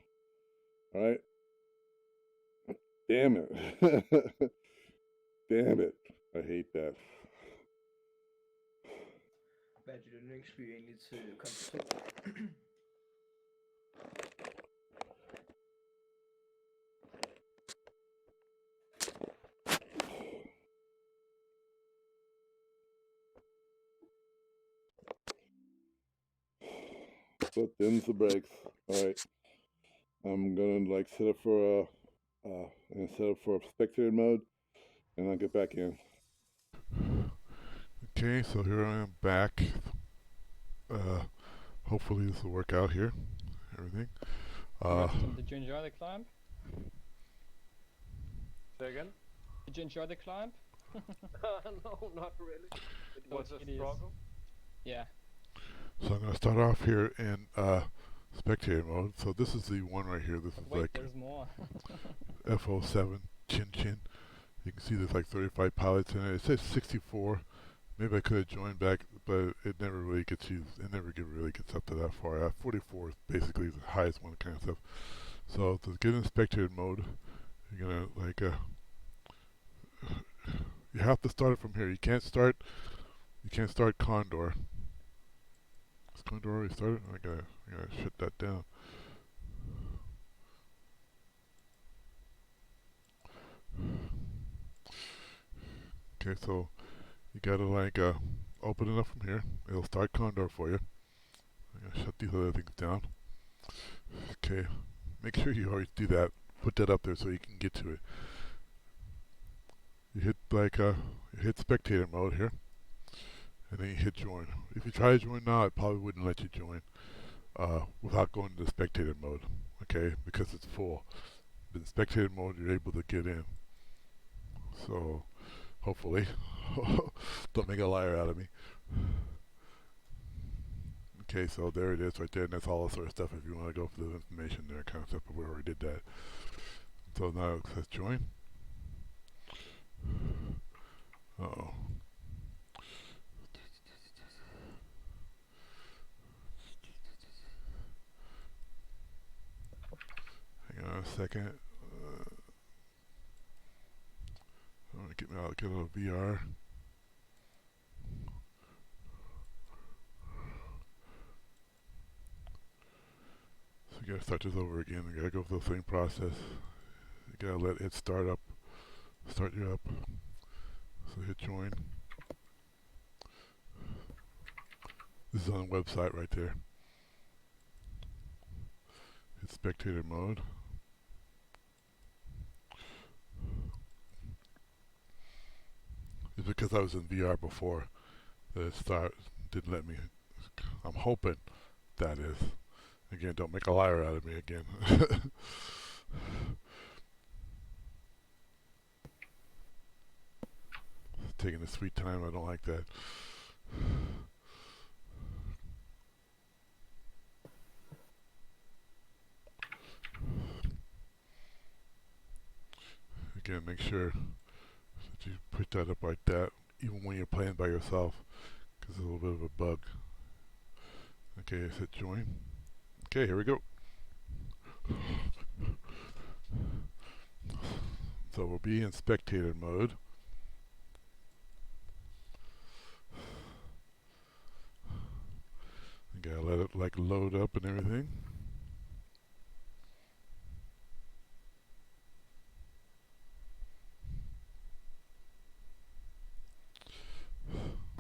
All right. Damn it. Damn it. I hate that. Hvad er dit yndlingsby egentlig til Condor 2? So them's the brakes. All right. I'm gonna set up for spectator mode, and I'll get back in. Okay, so here I am back. Hopefully this will work out here. Everything. Did you enjoy the climb? Say again? Did you enjoy the climb? No, not really. It was a struggle. Yeah. So I'm going to start off here in spectator mode. So this is the one right here. This is Wait, there's more. FO7 Tchin. You can see there's 35 pilots in it. It says 64. Maybe I could have joined back, but it never really gets used. It never really gets up to that far. 44 is basically the highest one, kind of stuff. So to get in spectator mode, you're gonna you have to start it from here. You can't start Condor. Is Condor already started? I gotta shut that down. Okay, so you gotta open it up from here. It'll start Condor for you. I'm gonna shut these other things down. Okay, make sure you always do that. Put that up there so you can get to it. You hit you hit spectator mode here, and then you hit join. If you try to join now, it probably wouldn't let you join without going to spectator mode. Okay, because it's full. But in spectator mode, you're able to get in. So hopefully, don't make a liar out of me. Okay, so there it is right there, and that's all the sort of stuff if you want to go for the information there, kind of stuff, but we already did that. So now it says join. Uh-oh. Hang on a second. I'm going to get a little VR. So you gotta start this over again. You gotta go through the same process. You gotta let it start you up. So hit join. This is on the website right there. Hit spectator mode. It's because I was in VR before that it didn't let me. I'm hoping that is. Again, don't make a liar out of me again. Taking a sweet time, I don't like that. Again, make sure that you put that up like that, even when you're playing by yourself, because it's a little bit of a bug. Okay, I hit join. Okay, here we go. So we'll be in spectator mode. You gotta let it load up and everything.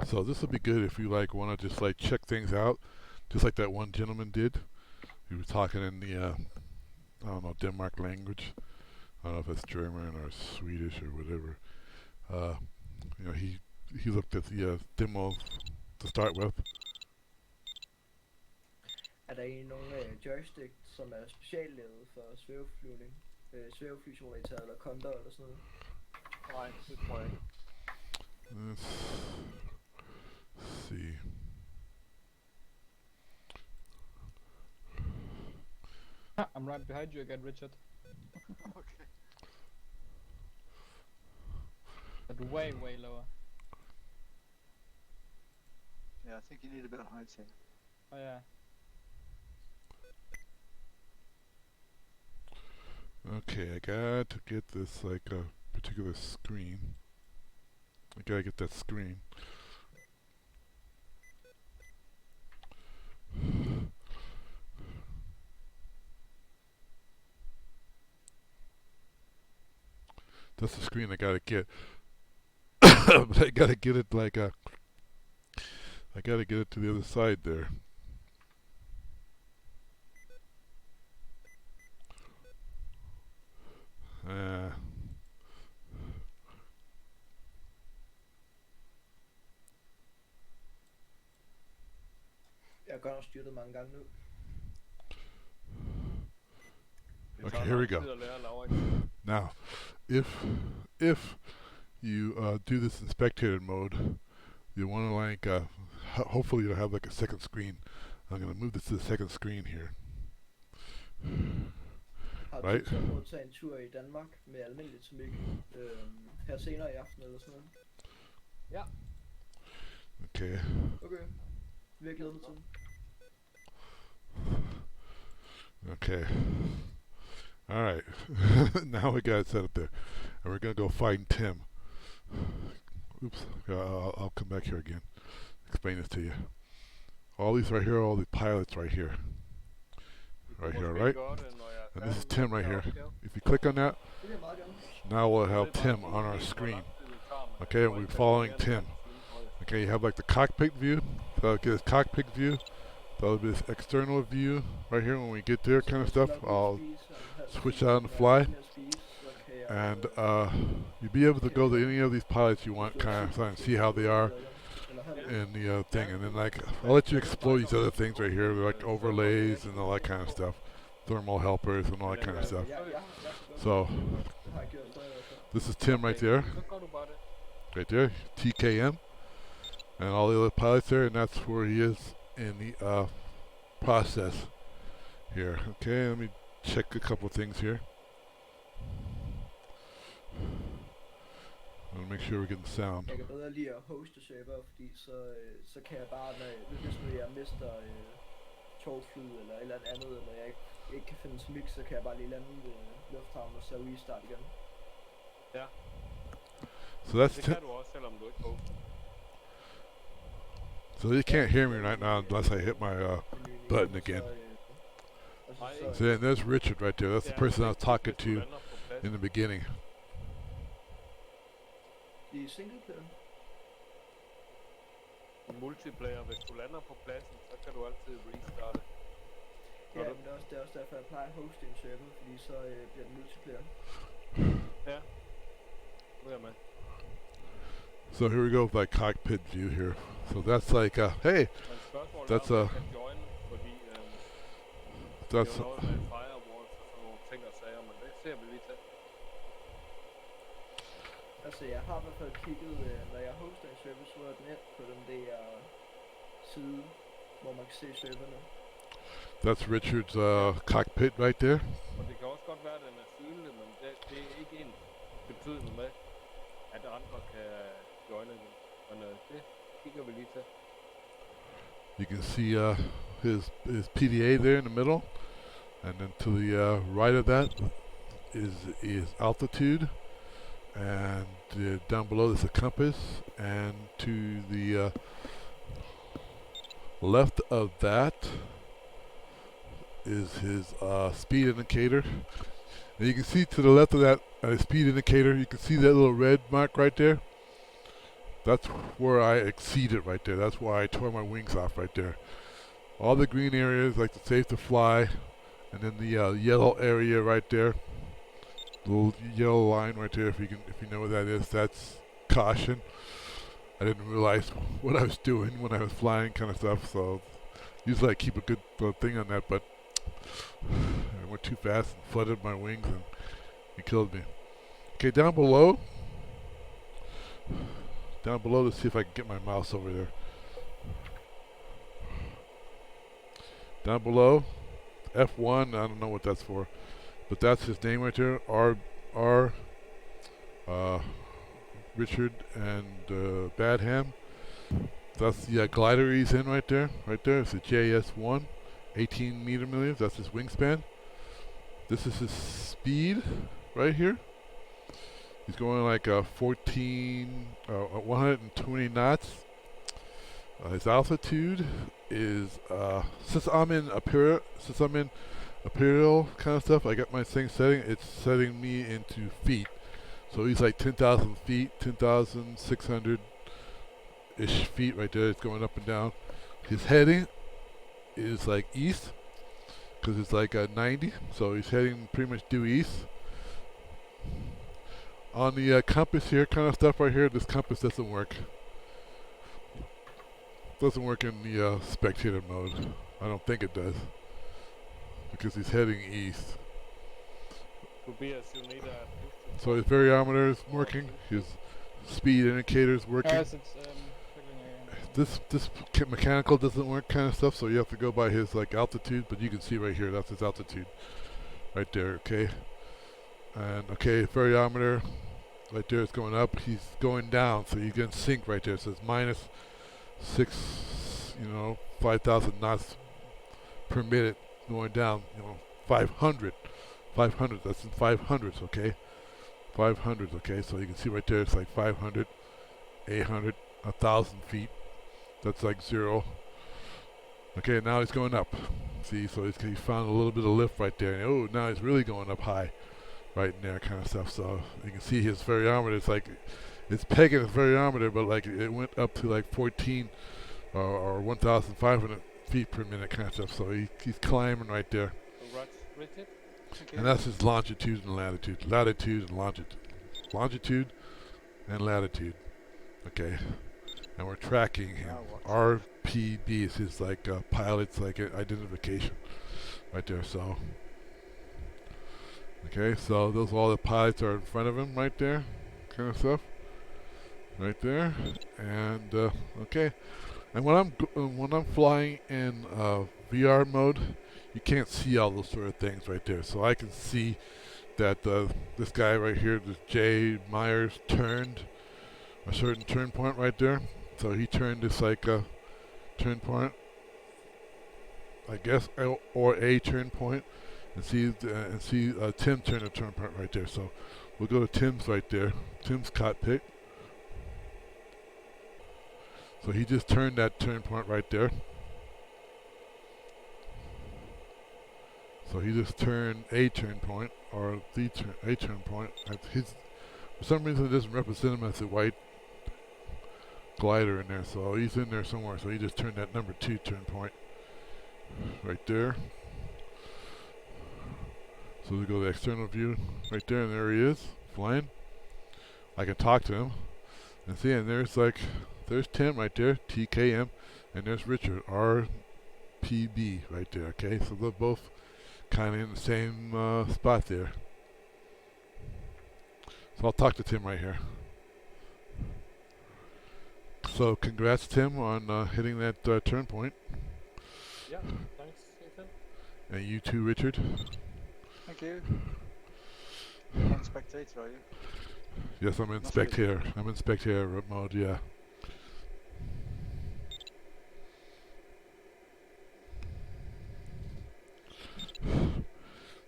So this will be good if you want to just check things out, just like that one gentleman did. he was talking in the I don't know, Denmark language. I don't know if it's German or Swedish or whatever. You know, he looked at the demos to start with. Er der egentlig nogle joystick, som er speciallavet for svæveflyvning? Svæveflysimulator eller Condor eller sådan noget? Nej, det tror jeg ikke. Let's see. I'm right behind you again, Richard. Okay. But way lower. Yeah, I think you need a bit of height here. Oh yeah. Okay, I got to get this like a particular screen. I gotta get that screen. That's the screen I gotta get. But I gotta get it like a. I gotta get it to the other side there. Jeg har godt nok styrtet mange gange nu. Okay, here we go. Now, if you do this in spectator mode, you want to like hopefully you'll have like a second screen. I'm gonna move this to the second screen here. Har du Right. tid til at tage en tur i Danmark med almindeligt smyk her senere i aften eller sådan noget? Ja. Okay. Okay. Vi har glædet mig til. Okay. All right. Now we got it set up there, and we're gonna go find Tim. Oops. I'll come back here again. Explain this to you. All these right here, all the pilots right here. Right here, right? And this is Tim right here. If you click on that, Det vil jeg meget gerne. now we'll have Tim on our screen. Okay, and we're following Tim. Okay, you have like the cockpit view. So I'll get his cockpit view. That'll be his external view right here when we get there kind of stuff. I'll switch out on the fly. And you'll be able to go to any of these pilots you want kind of and see how they are in the thing. And then like, I'll let you explore these other things right here, like overlays and all that kind of stuff. Thermal helpers and all that kind of stuff. So, this is Tim right there. Right there, TKM. And all the other pilots there, and that's where he is in the process here. Okay, let me check a couple things here. I'll make sure we're getting sound. Jeg kan bedre lide at hoste server, fordi så kan jeg bare, hvis nu jeg mister togflyet eller et eller andet, eller jeg ikke kan finde smyk, så kan jeg bare lige lande ved lufthavnen og så restart igen. Ja. So that's Det kan du også, selvom du ikke hoster. so you can't hear me right now unless I hit my button again. So then there's Richard right there. That's the person I was talking to in the beginning. I single player? I multiplayer, hvis du lander på pladsen, så kan du altid restarte. Ja, men det er også derfor, jeg plejer at hoste en server, fordi så bliver den multiplayer. Ja. Nu er jeg med. So here we go with my cockpit view here. So that's like, hey, Men spørgsmålet That's er, om a- du kan join, fordi that's det er jo noget med firewalls og sådan nogle ting og sager, men det ser vi lige til. Altså, jeg har i hvert fald kigget, når jeg hoster en server, så er den ind på den der side, hvor man kan se serverne. that's Richard's cockpit right there. Og det kan også godt være, at den er synlig, men det er ikke en betydende med, at andre kan joine den. Men det kigger vi lige til. You can see his PDA there in the middle, and then to the right of that is altitude, and down below there's a compass, and to the left of that is his speed indicator. And you can see to the left of that speed indicator, you can see that little red mark right there. That's where I exceeded right there. That's why I tore my wings off right there. all the green areas like the safe to fly, and then the yellow area right there, the little yellow line right there. If you know what that is, that's caution. I didn't realize what I was doing when I was flying, kind of stuff. So usually I keep a good thing on that, but I went too fast and flooded my wings and it killed me. Okay, down below. Down below, let's see if I can get my mouse over there. Down below, F1, I don't know what that's for, but that's his name right there, Richard and Badham. That's the glider he's in right there. Right there, it's a JS1, 18 millimeters, that's his wingspan. This is his speed right here. He's going like 120 knots. His altitude is since I'm in imperial kind of stuff. I got my thing setting. It's setting me into feet. So he's like 10,000 feet, 10,600 ish feet right there. It's going up and down. His heading is like east because it's like 90. So he's heading pretty much due east. On the compass here, kind of stuff right here, this compass doesn't work. Doesn't work in the spectator mode. I don't think it does. Because he's heading east. Tobias, you need a... So his variometer is working. His speed indicator is working. Yes, it's This mechanical doesn't work kind of stuff, so you have to go by his like altitude, but you can see right here, that's his altitude. Right there, okay? And okay, variometer right there is going up. He's going down, so you can sync right there. It says minus 5,000 knots per minute going down. 500. That's in 500s, okay? 500s, okay? So you can see right there, it's like 500, 800, 1,000 feet. That's like 0. Okay, now he's going up. See, so he found a little bit of lift right there. Oh, now he's really going up high. Right in there kind of stuff. So you can see his variometer, it's pegging his variometer, but like it went up to like 14 or 1,500 feet per minute kind of stuff. So he's climbing right there. Richard? Okay. And that's his longitude and latitude. Latitude and longitude. Longitude and latitude. Okay. And we're tracking him. RPB is his like pilot's like identification right there. So okay, so those all the pilots are in front of him right there, kind of stuff, right there, and okay. And when I'm flying in VR mode, you can't see all those sort of things right there. So I can see that this guy right here, this Jay Myers, turned a certain turn point right there. So he turned this like turn point, I guess, or a turn point. And see Tim turn a turn point right there. So we'll go to Tim's right there. Tim's cockpit. So he just turned that turn point right there. So he just turned a turn point or a turn point. For some reason it doesn't represent him as a white glider in there. So he's in there somewhere. So he just turned that number 2 turn point right there. So we go to the external view right there, and there he is, flying. I can talk to him. And see, and there's Tim right there, TKM, and there's Richard, RPB right there, okay? So they're both kind of in the same spot there. So I'll talk to Tim right here. So congrats, Tim, on hitting that turn point. Yeah, thanks, Ethan. And you too, Richard. Thank you. You're on spectator, are you? Yes, I'm in spectator. I'm in spectator mode, yeah.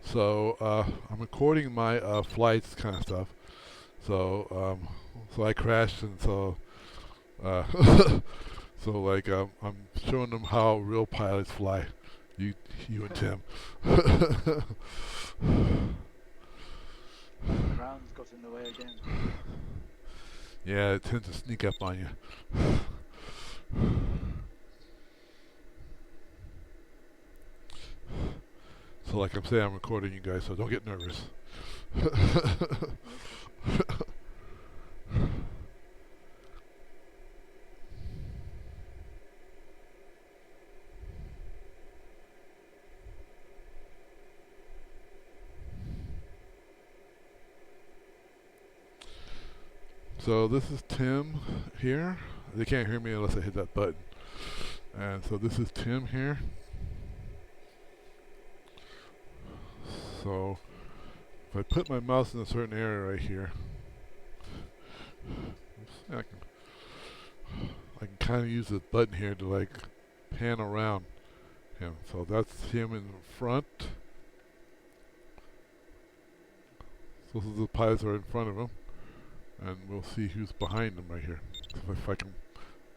So I'm recording my flights kind of stuff. So I crashed, and so so like I'm showing them how real pilots fly. You and Tim. The ground's got in the way again. Yeah, it tends to sneak up on you. So like I'm saying, I'm recording you guys, so don't get nervous. So this is Tim here. They can't hear me unless I hit that button. And so this is Tim here. So if I put my mouse in a certain area right here, I can kind of use this button here to like pan around him. So that's him in front. So this is the pilots that are in front of him. And we'll see who's behind him right here. If I can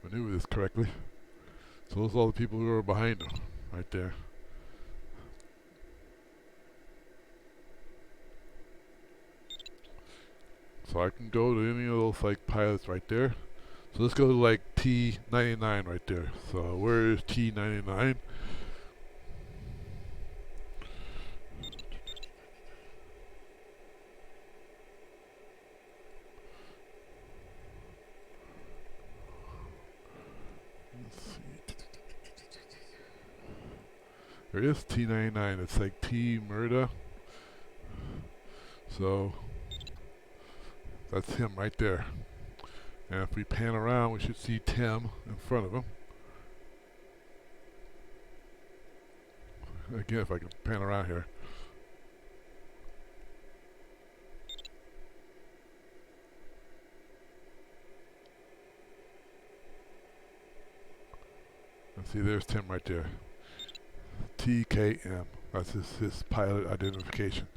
maneuver this correctly. So those are all the people who are behind him, right there. So I can go to any of those like pilots right there. So let's go to like T99 right there. So where is T99? There is T99. It's like T Murda. So that's him right there. And if we pan around, we should see Tim in front of him. Again, if I can pan around here. And see, there's Tim right there. TKM. That's his pilot identification.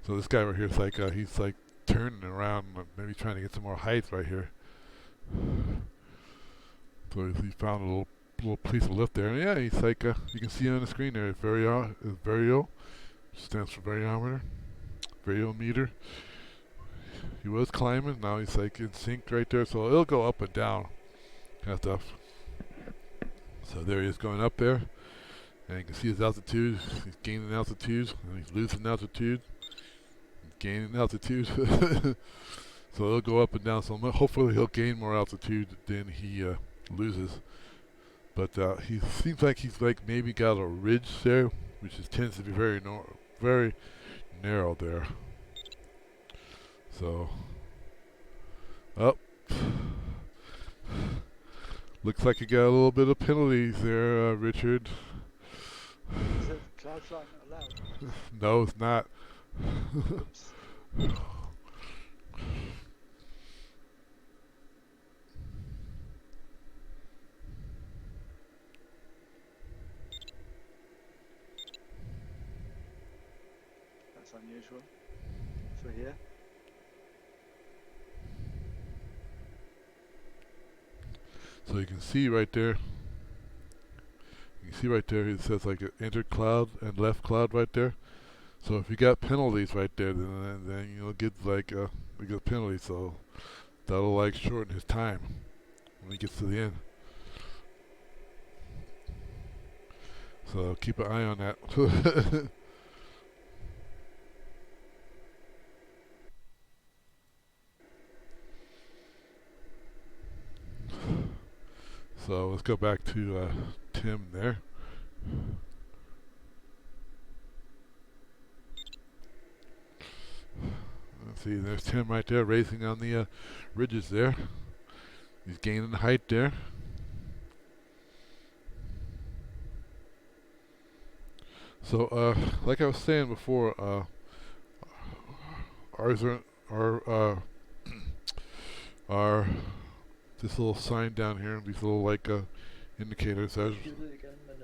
So this guy right here is like, he's like turning around, maybe trying to get some more height right here. So he found a little piece of lift there. And yeah, he's like, you can see on the screen there, Vario, stands for variometer, variometer. He was climbing, now he's like in sync right there, so it'll go up and down, kind of stuff. So there he is going up there. And you can see his altitude. He's gaining altitude, and he's losing altitude. He's gaining altitude. So he'll go up and down. So hopefully he'll gain more altitude than he loses. But he seems like he's like maybe got a ridge there, which tends to be very narrow there. So up. Looks like you got a little bit of penalties there, Richard. Is it cloud flying not allowed? No, it's not. Oops. That's unusual for here. So you can see right there. You can see right there it says like enter cloud and left cloud right there. So if you got penalties right there, then you'll get like you get penalties. So that'll like shorten his time when he gets to the end. So keep an eye on that. So let's go back to Tim there. Let's see, there's Tim right there racing on the ridges there. He's gaining height there. So like I was saying before, our this little sign down here, these little like indicators. Jeg ved igen, men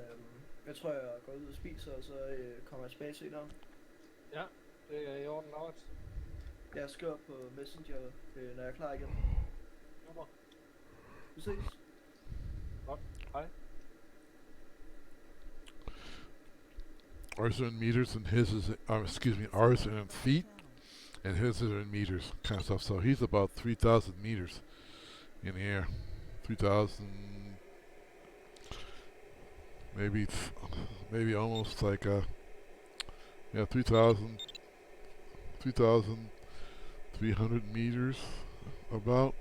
jeg tror, jeg går ud og spiser, og så kommer jeg tilbage senere. Ja, det er i orden, Laurits. Jeg skriver på Messenger, når jeg er klar igen. Super. Vi ses. Godt. Hej. Ours are in meters, and his is ours are in feet, and his is in meters, kind of stuff. So he's about 3,000 meters in the air, 3,000, maybe almost like Yeah, 3,300 meters about.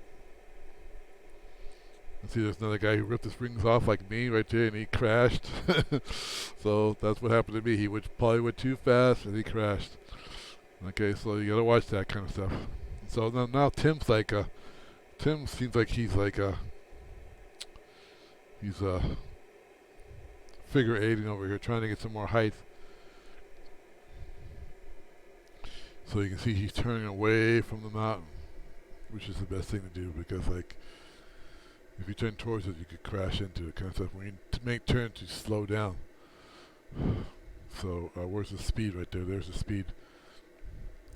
See, there's another guy who ripped his rings off like me right there, and he crashed. So that's what happened to me. He probably went too fast, and he crashed. Okay, so you gotta watch that kind of stuff. So now Tim's like, Tim seems like he's figure eighting over here, trying to get some more height. So you can see he's turning away from the mountain, which is the best thing to do, because like, if you turn towards it, you could crash into it kind of stuff. When you make turns, you slow down. So where's the speed right there? There's the speed.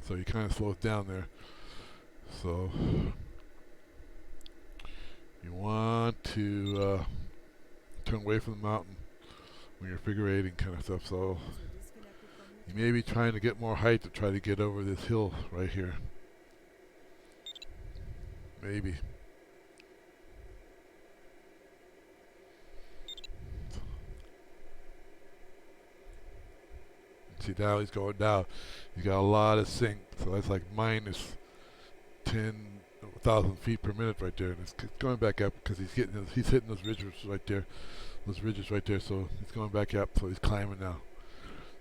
So you kind of slow it down there. So you want to turn away from the mountain when you're figure eighting kind of stuff. So you may be trying to get more height to try to get over this hill right here. Maybe. See, now he's going down. He's got a lot of sink, so that's like minus 10,000 feet per minute right there, and it's going back up because he's hitting those ridges right there, so he's going back up, so he's climbing now.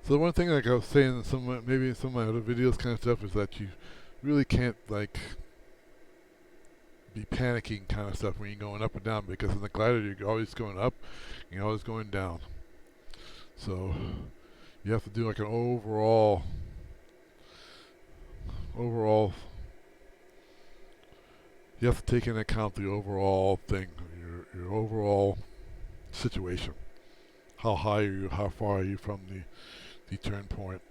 So the one thing, like I was saying in maybe in some of my other videos kind of stuff, is that you really can't like be panicking kind of stuff when you're going up and down, because in the glider you're always going up, you're always going down. So you have to do like an overall. You have to take into account the overall thing, your overall situation. How high are you? How far are you from the turn point,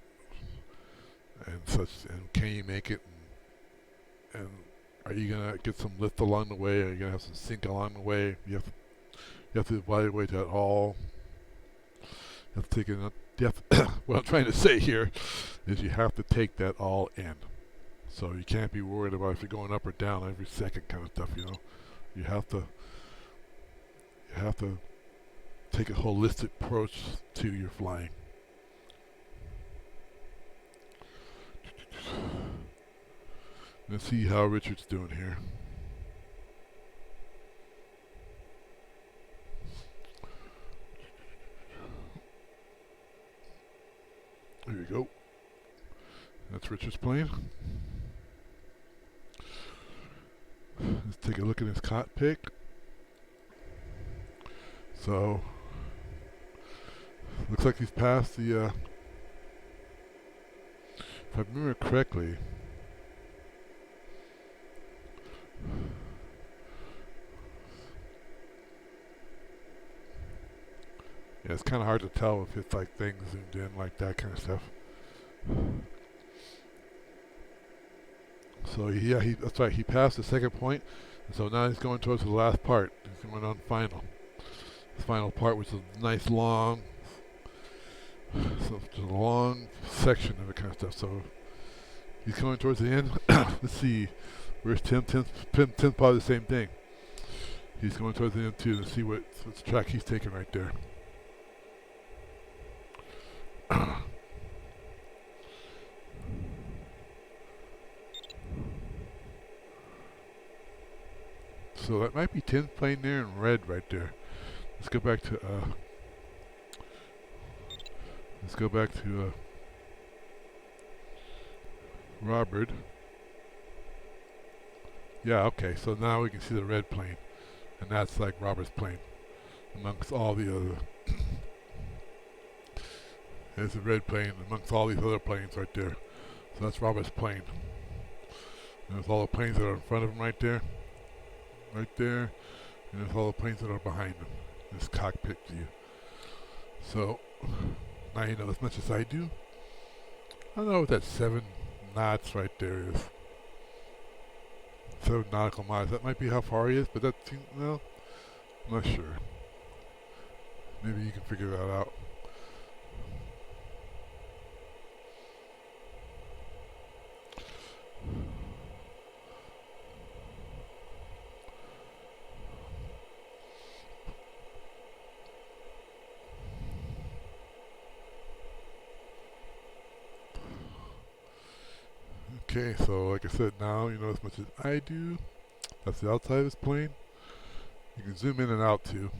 and such? And can you make it? And are you gonna get some lift along the way? Are you gonna have some sink along the way? You have to evaluate that all. You have to take it. What I'm trying to say here is you have to take that all in. So you can't be worried about if you're going up or down every second kind of stuff, you know. You have to take a holistic approach to your flying. Let's see how Richard's doing here. There you go. That's Richard's plane. Let's take a look at his cockpit. So, looks like he's passed the, if I remember correctly, yeah, it's kind of hard to tell if it's like things zoomed in like that kind of stuff. So yeah, that's right. He passed the second point, and so now he's going towards the last part. He's going on final. The final part was a nice long, just a long section of it kind of stuff. So he's going towards the end. Let's see, where's Tim? Tim's probably the same thing. He's going towards the end too. Let's see what track he's taking right there. So that might be Tim's plane there in red right there. Let's go back to Robert. Yeah, okay, so now we can see the red plane, and that's like Robert's plane amongst all the other. There's the red plane amongst all these other planes right there. So that's Robert's plane. And there's all the planes that are in front of him right there. Right there. And there's all the planes that are behind him. This cockpit view. So, now you know as much as I do. I don't know what that 7 knots right there is. 7 nautical miles. That might be how far he is, but that seems, well, I'm not sure. Maybe you can figure that out. Okay, so like I said, now you know as much as I do. That's the outside of this plane. You can zoom in and out too.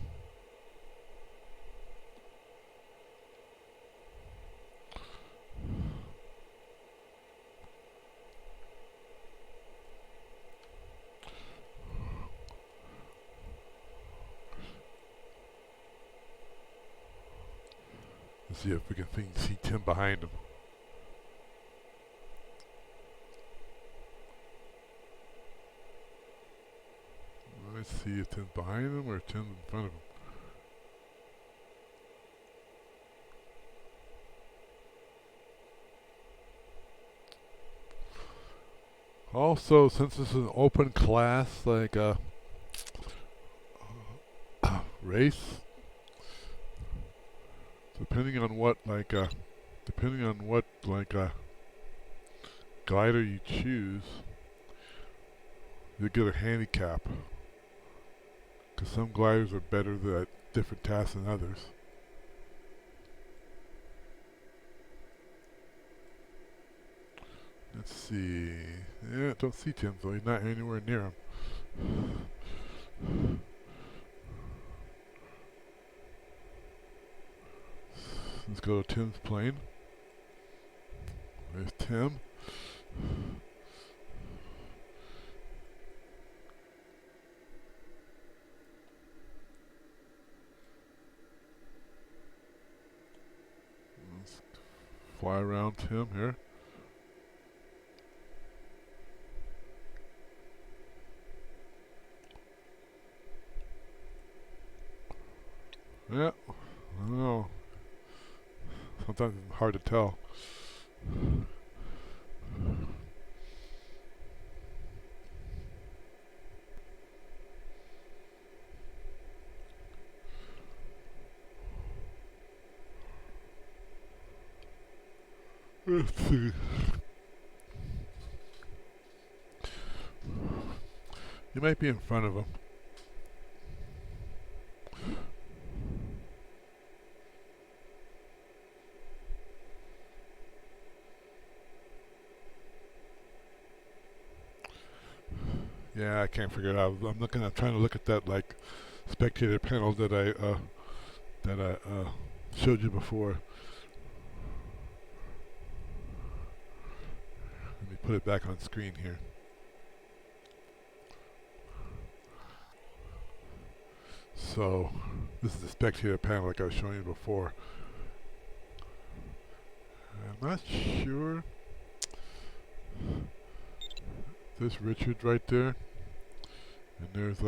Let's see if we can see Tim behind him. Let's see if Tim's behind him or Tim's in front of him. Also, since this is an open class, like a race, depending on what glider you choose, you get a handicap. Because some gliders are better at different tasks than others. Let's see. Yeah, don't see Tim, so he's not anywhere near him. Let's go to Tim's plane. There's Tim. Let's fly around Tim here. Yeah, I don't know. Sometimes it's hard to tell. Let's see. You might be in front of him. Yeah, I can't figure it out. I'm trying to look at that like spectator panel that I showed you before. Let me put it back on screen here. So this is the spectator panel like I was showing you before. I'm not sure. There's Richard right there, and there's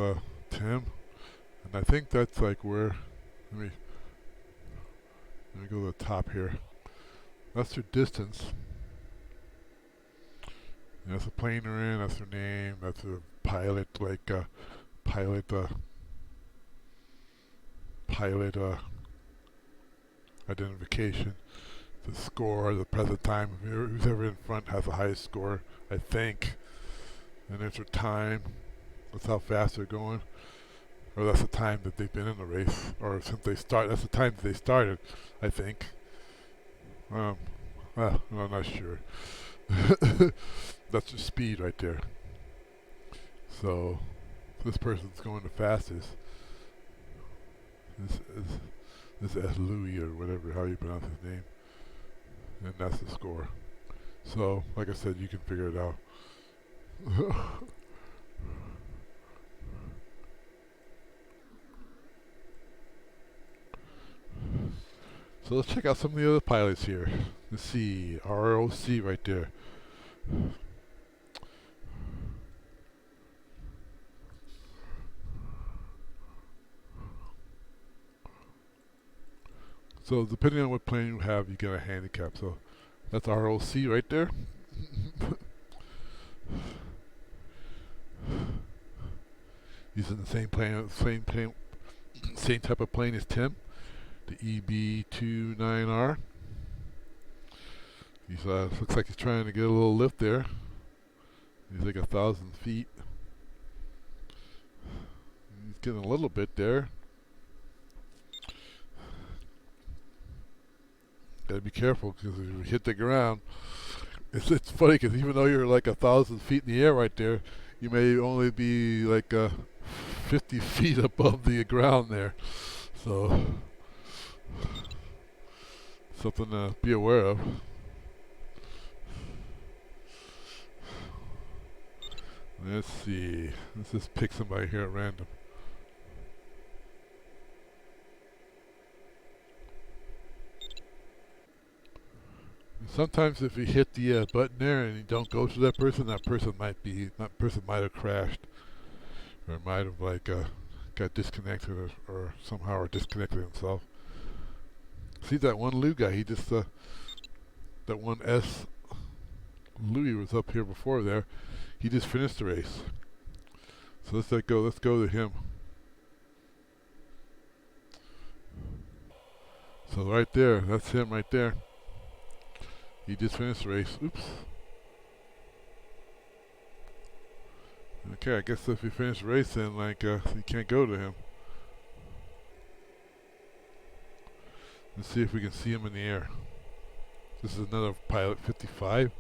Tim, and I think that's like where. Let me go to the top here. That's their distance. And that's the plane they're in. That's their name. That's a pilot, like pilot identification. The score, the present time. Who's ever in front has the highest score, I think. And there's their time. That's how fast they're going. Or that's the time that they've been in the race. Or since they start, that's the time that they started, I think. Well, I'm not sure. That's the speed right there. So, this person's going the fastest. This is Louis or whatever, how you pronounce his name. And that's the score. So, like I said, you can figure it out. So let's check out some of the other pilots here. Let's see, ROC right there. So depending on what plane you have, you get a handicap. So that's ROC right there. Using the same type of plane as Tim, the EB-29R. He's looks like he's trying to get a little lift there. He's like 1,000 feet. He's getting a little bit there. Gotta be careful because if you hit the ground, it's funny because even though you're like 1,000 feet in the air right there, you may only be like 50 feet above the ground there. So something to be aware of. Let's see. Let's just pick somebody here at random. Sometimes if you hit the button there and you don't go to that person might have crashed, or might have like got disconnected or somehow disconnected himself. See that one Lou guy? He just that one S Louis was up here before there. He just finished the race. So let's go. Let's go to him. So right there, that's him right there. He just finished the race. Oops. Okay, I guess if you finish the race, then like you can't go to him. Let's see if we can see him in the air. This is another pilot 55.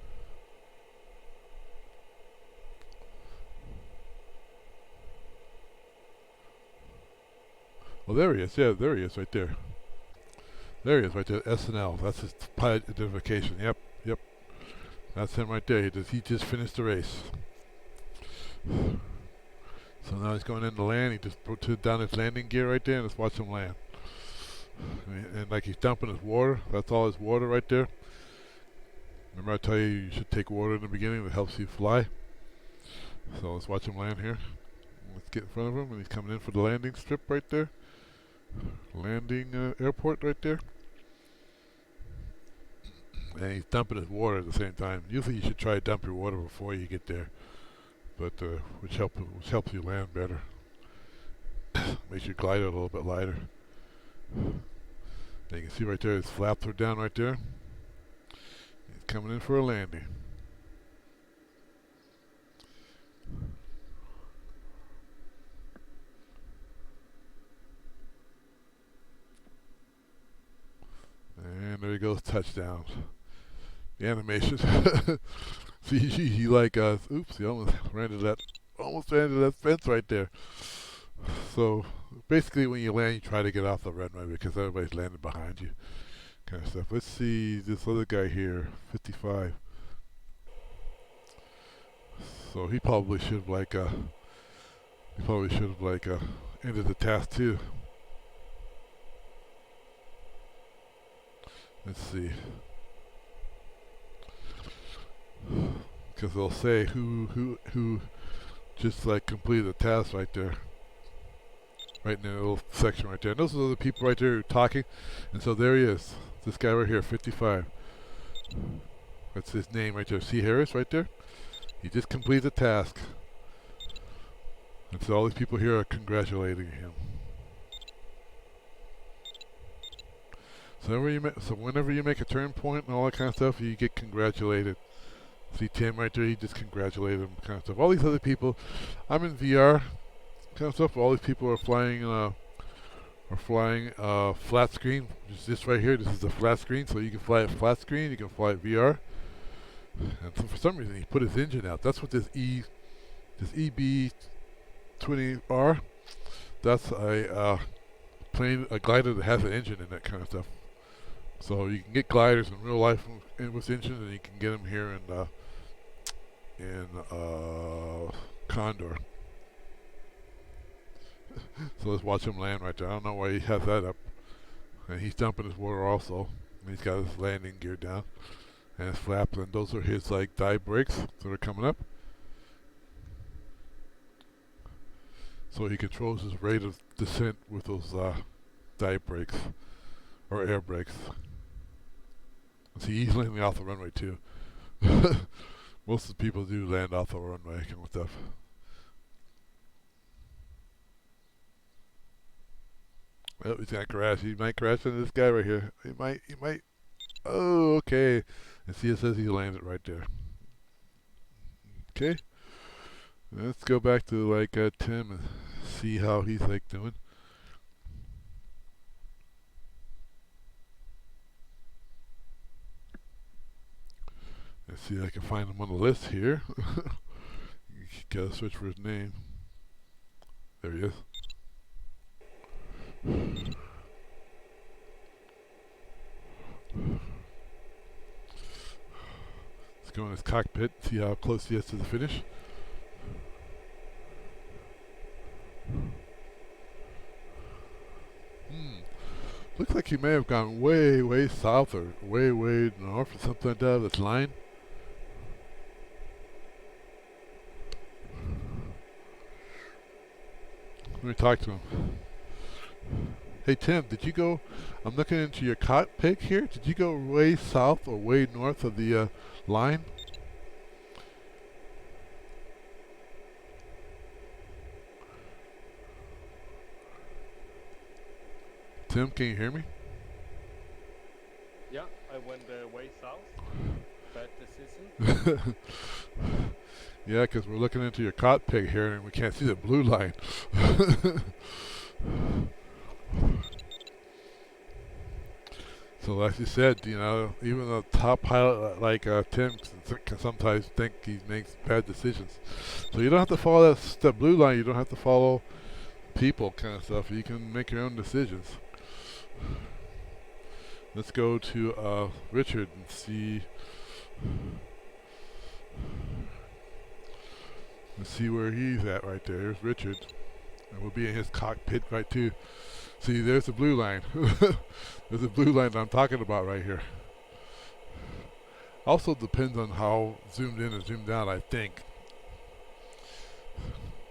Well, there he is. Yeah, there he is right there. There he is right there. SNL. That's his pilot identification. Yep, yep. That's him right there. He just finished the race. So now he's going in to land. He just put down his landing gear right there and let's watch him land. And like he's dumping his water. That's all his water right there. Remember I tell you should take water in the beginning that helps you fly. So let's watch him land here. Let's get in front of him and he's coming in for the landing strip right there. Landing airport right there. And he's dumping his water at the same time. Usually you should try to dump your water before you get there. But which helps you land better. Makes your glider a little bit lighter. And you can see right there his flaps are down right there. He's coming in for a landing. And there he goes, touchdown. The animation. See, he like, oops, he almost ran into that fence right there. So basically, when you land, you try to get off the runway because everybody's landing behind you, kind of stuff. Let's see this other guy here, 55. So he probably should have ended the task too. Let's see. Because they'll say who just like completed the task right there. Right in the little section right there. And those are the people right there who are talking. And so there he is. This guy right here, 55. That's his name right there. C. Harris right there. He just completed the task. And so all these people here are congratulating him. So whenever you make a turn point and all that kind of stuff, you get congratulated. See Tim right there, he just congratulated him, kind of stuff. All these other people, I'm in VR, kind of stuff. All these people are flying flat screen. This right here, this is a flat screen, so you can fly it flat screen, you can fly it VR. And so for some reason, he put his engine out. That's what this EB20R. That's a glider that has an engine in that kind of stuff. So you can get gliders in real life with engines, and you can get them here in Condor. So let's watch him land right there. I don't know why he has that up. And he's dumping his water also. And he's got his landing gear down and his flaps, and those are his like dive brakes that are coming up. So he controls his rate of descent with those dive brakes or air brakes. See, he's landing off the runway too. Most of the people do land off the runway kind of stuff. Well, he's gonna crash. He might crash into this guy right here. He might. Oh, okay. And see, it says he landed right there. Okay. Let's go back to like Tim and see how he's like doing. Let's see if I can find him on the list here. Gotta search for his name. There he is. Let's go in his cockpit, see how close he is to the finish. Looks like he may have gone way, way south or way, way north or something like that of this line. Let me talk to him. Hey Tim, did you go, I'm looking into your cockpit here, did you go way south or way north of the line? Tim, can you hear me? Yeah, I went way south. Bad decision. Yeah, because we're looking into your cockpit here and we can't see the blue line. So as you said, you know, even the top pilot like Tim can sometimes think he makes bad decisions. So you don't have to follow that blue line. You don't have to follow people kind of stuff. You can make your own decisions. Let's go to Richard and see. Let's see where he's at right there. There's Richard. And we'll be in his cockpit right too. See, there's the blue line. There's the blue line that I'm talking about right here. Also depends on how zoomed in and zoomed out, I think.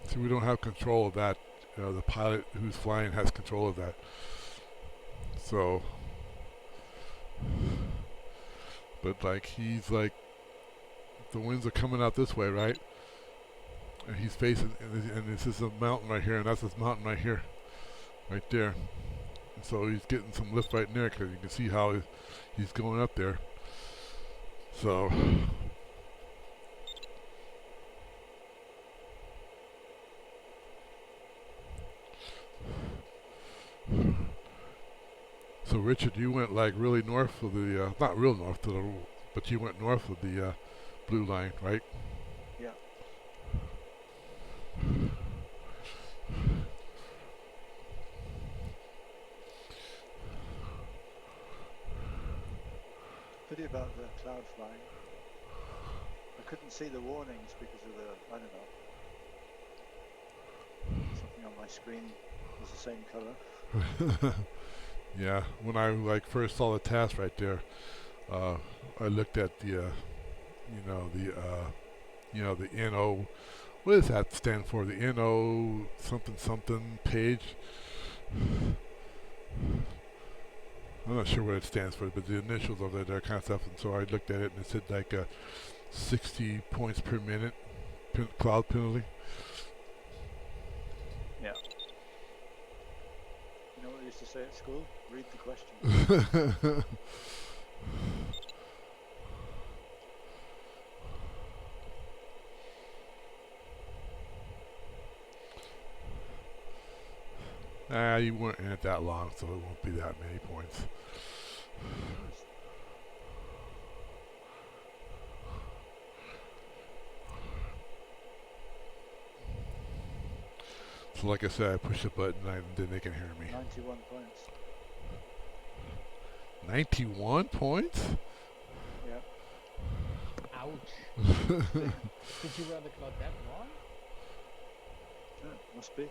See, we don't have control of that. You know, the pilot who's flying has control of that. So, but like he's like, the winds are coming out this way, right? And he's facing, and this is a mountain right here, and that's this mountain right here, right there. And so he's getting some lift right in there because you can see how he's going up there. So, so Richard, you went like really north of the, not real north, but you went north of the blue line, right? Yeah. Pity about the cloud flying. I couldn't see the warnings because of the, I don't know, something on my screen was the same color. Yeah, when I like first saw the task right there, I looked at the, the NO. What does that stand for? The NO something something page. I'm not sure what it stands for, but the initials of it, that kind of stuff. And so I looked at it and it said like 60 points per minute cloud penalty. Yeah. You know what we used to say at school? Read the question. You weren't in it that long, so it won't be that many points. So like I said, I pushed the button and then they can hear me. 91 points. 91 points? Yeah. Ouch. Did you run the clock that long? Yeah, must be.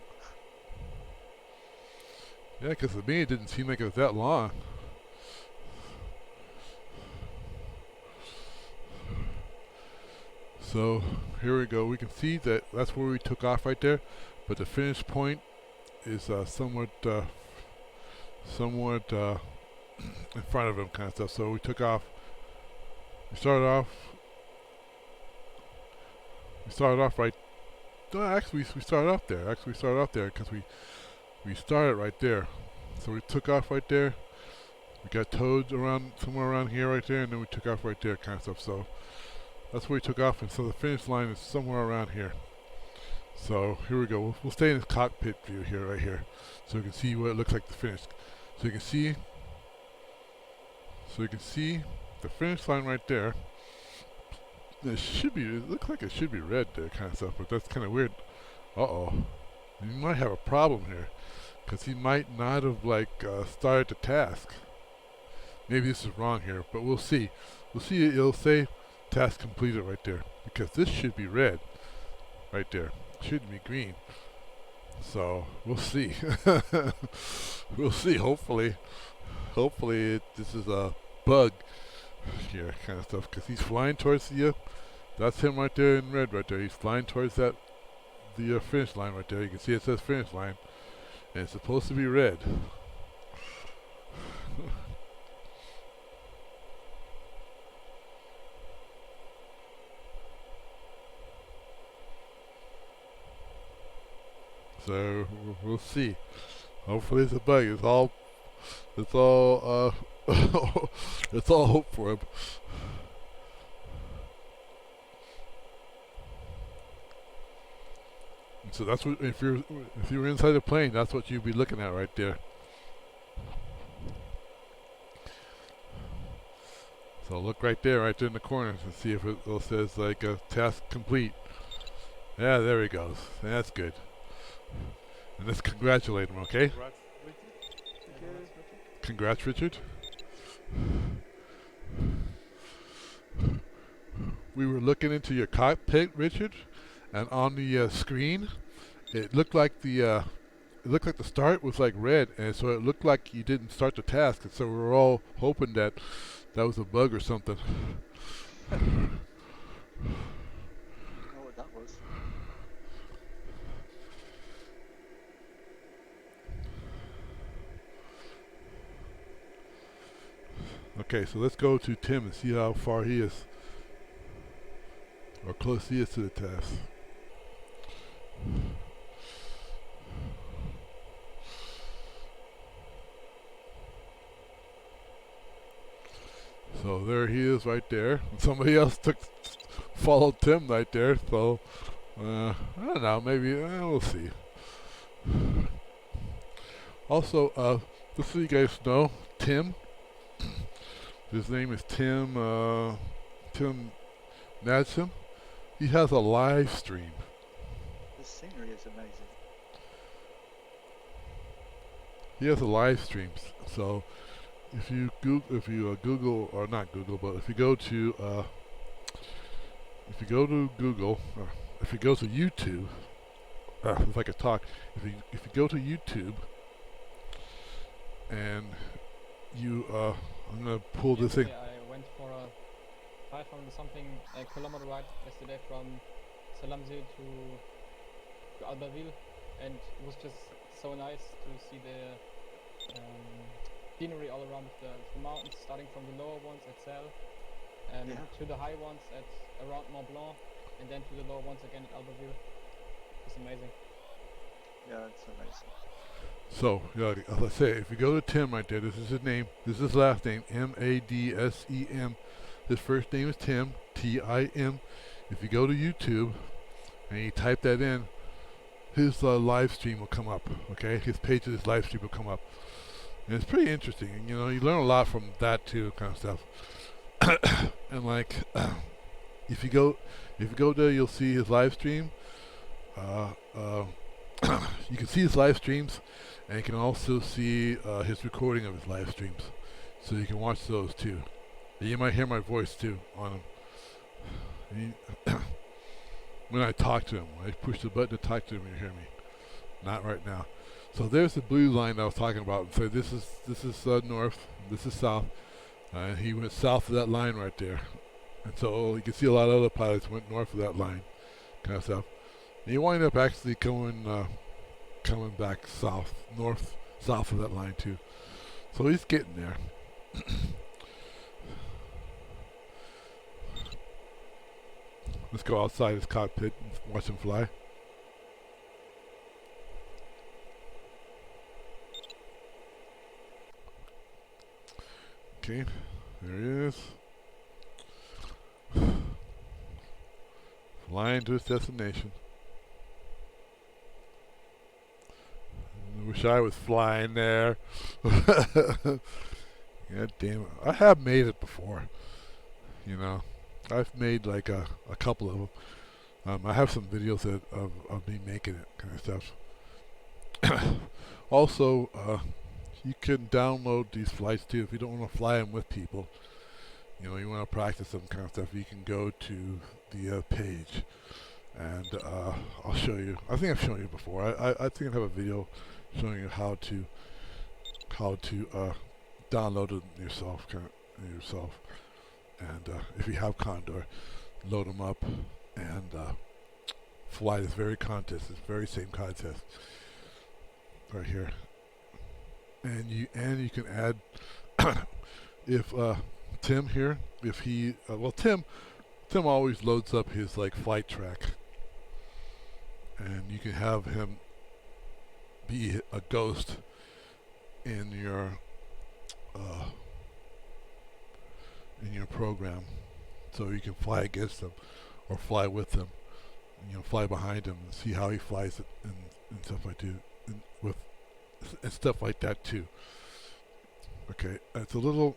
Yeah, because to me it didn't seem like it was that long. So here we go. We can see that that's where we took off right there, but the finish point is somewhat in front of him, kind of stuff. So we took off. We started off right. No, actually, we started off there. Actually, we started off there because we started right there. So we took off right there. We got towed around somewhere around here right there, and then we took off right there, kind of stuff. So that's where we took off, and so the finish line is somewhere around here. So here we go. We'll stay in this cockpit view here, right here, so we can see what it looks like to finish. So you can see the finish line right there. It looks like it should be red there, kind of stuff, but that's kind of weird. Uh-oh. You might have a problem here, because he might not have, started the task. Maybe this is wrong here, but we'll see. We'll see. It'll say task completed right there, because this should be red right there. It shouldn't be green. So, we'll see. We'll see, hopefully. Hopefully this is a bug here, kind of stuff, because he's flying towards the, that's him right there in red right there. He's flying towards the finish line right there. You can see it says finish line, and it's supposed to be red. So we'll see. Hopefully it's a bug. It's all it's all hope for him. So that's what if you were inside the plane, that's what you'd be looking at right there. So look right there in the corner and see if it says task complete. Yeah, there he goes. That's good. And let's congratulate him, okay? Congrats, Richard. We were looking into your cockpit, Richard, and on the screen, it looked like the start was like red, and so it looked like you didn't start the task, and so we were all hoping that was a bug or something. I don't know what that was. Okay, so let's go to Tim and see how far he is, or close he is to the task. So there he is right there. Somebody else followed Tim right there, so I don't know, maybe we'll see. Also, just so you guys know, Tim, his name is Tim Madsen. He has a live stream. The scenery is amazing. He has a live stream. So if you Google, or not Google, but if you go to Google, if you go to YouTube, if I could talk, if you go to YouTube and you I'm gonna pull this in. I went for a 500 something kilometer ride yesterday from Salamzi to Albertville, and it was just so nice to see the scenery all around the mountains, starting from the lower ones at Celle, and to the high ones at around Mont Blanc, and then to the lower ones again at Albertville. It's amazing. Yeah, it's amazing. So, as I say, if you go to Tim right there, this is his name, this is his last name, Madsem. His first name is Tim, Tim. If you go to YouTube and you type that in, his live stream will come up, okay? His page of his live stream will come up. And it's pretty interesting, and you learn a lot from that too, kind of stuff. And if you go there, you'll see his live stream. You can see his live streams, and you can also see his recording of his live streams, so you can watch those too. And you might hear my voice too on him. When I talk to him, I push the button to talk to him, you hear me. Not right now. So there's the blue line I was talking about. So this is north, this is south, and he went south of that line right there. And so you can see a lot of other pilots went north of that line, kind of stuff. And you wind up actually coming back south of that line too. So he's getting there. Let's go outside his cockpit and watch him fly. Okay, there he is. Flying to his destination. I wish I was flying there. God damn it. I have made it before. I've made like a couple of them. I have some videos of me making it kind of stuff. Also, you can download these flights too if you don't want to fly them with people. You know, you want to practice some kind of stuff. You can go to the page, and I'll show you. I think I've shown you before. I think I have a video showing you how to download it yourself, and if you have Condor, load them up and fly this very contest, this very same contest right here. And you can add if Tim here, if he Tim always loads up his like flight track, and you can have him be a ghost in your program, so you can fly against them or fly with them, and, you know, fly behind him and see how he flies it and stuff like that, and stuff like that too. Okay, it's a little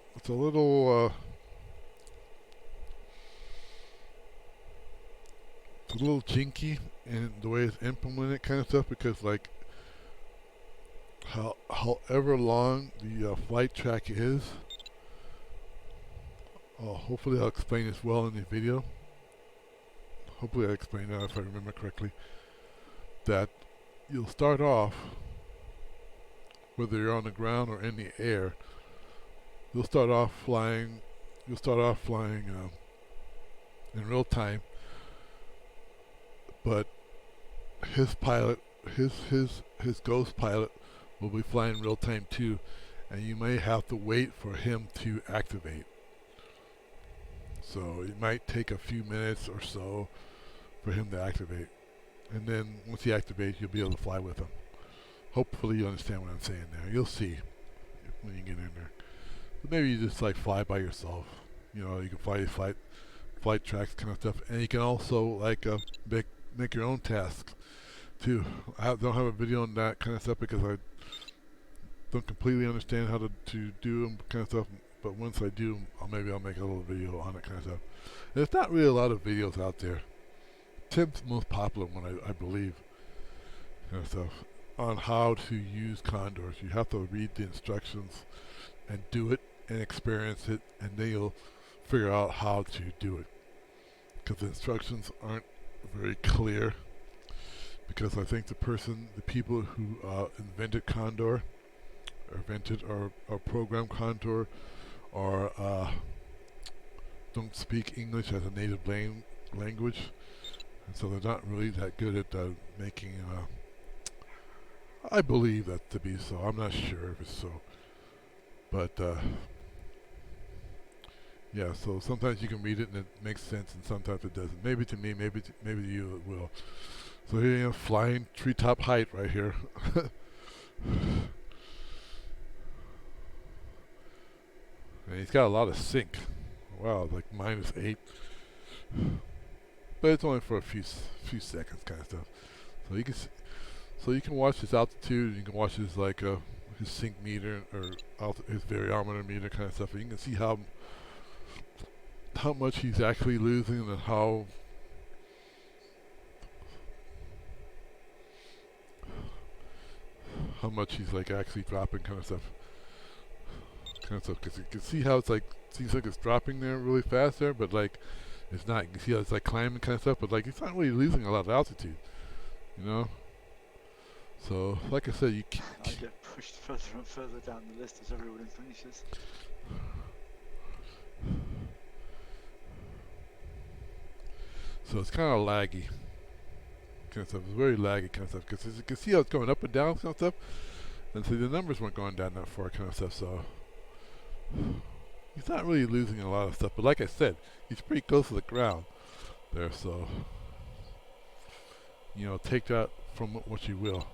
jinky in the way it's implemented kind of stuff, because like however long the flight track is, hopefully I'll explain this well in the video. Hopefully I'll explain that if I remember correctly. That you'll start off, whether you're on the ground or in the air, you'll start off flying in real time, but his pilot, his ghost pilot, will be flying real time too, and you may have to wait for him to activate. So it might take a few minutes or so for him to activate, and then once he activates, you'll be able to fly with him. Hopefully you understand what I'm saying there. You'll see when you get in there. But maybe you just like fly by yourself. You know, you can fly flight tracks kind of stuff, and you can also like make your own tasks too. I don't have a video on that kind of stuff because I don't completely understand how to do them kind of stuff. But once I do, maybe I'll make a little video on it kind of stuff. There's not really a lot of videos out there. Tim's the most popular one, I believe, kind of stuff, on how to use Condors. You have to read the instructions and do it and experience it, and then you'll figure out how to do it. Because the instructions aren't very clear. Because I think the people who invented Condor, or programmed Condor, or don't speak English as a native language, and so they're not really that good at making. I believe that to be so. I'm not sure if it's so, but yeah. So sometimes you can read it and it makes sense, and sometimes it doesn't. Maybe to me, maybe to you it will. So here you have flying treetop height right here. And he's got a lot of sync. Wow, like -8. But it's only for a few seconds kind of stuff. So you can you can watch his altitude, you can watch his like his sync meter or his variometer meter kind of stuff. And you can see how much he's actually losing and how much he's like actually dropping kind of stuff. Because you can see how it's like, seems like it's dropping there really fast there, but like it's not. You can see how it's like climbing kind of stuff, but like it's not really losing a lot of altitude, you know. So like I said, I get pushed further and further down the list as everyone finishes. So it's kind of laggy kind of stuff. It's very laggy kind of stuff, because you can see how it's going up and down kind of stuff, and so the numbers weren't going down that far kind of stuff. So he's not really losing a lot of stuff, but like I said, he's pretty close to the ground there, so you know, take that from what you will.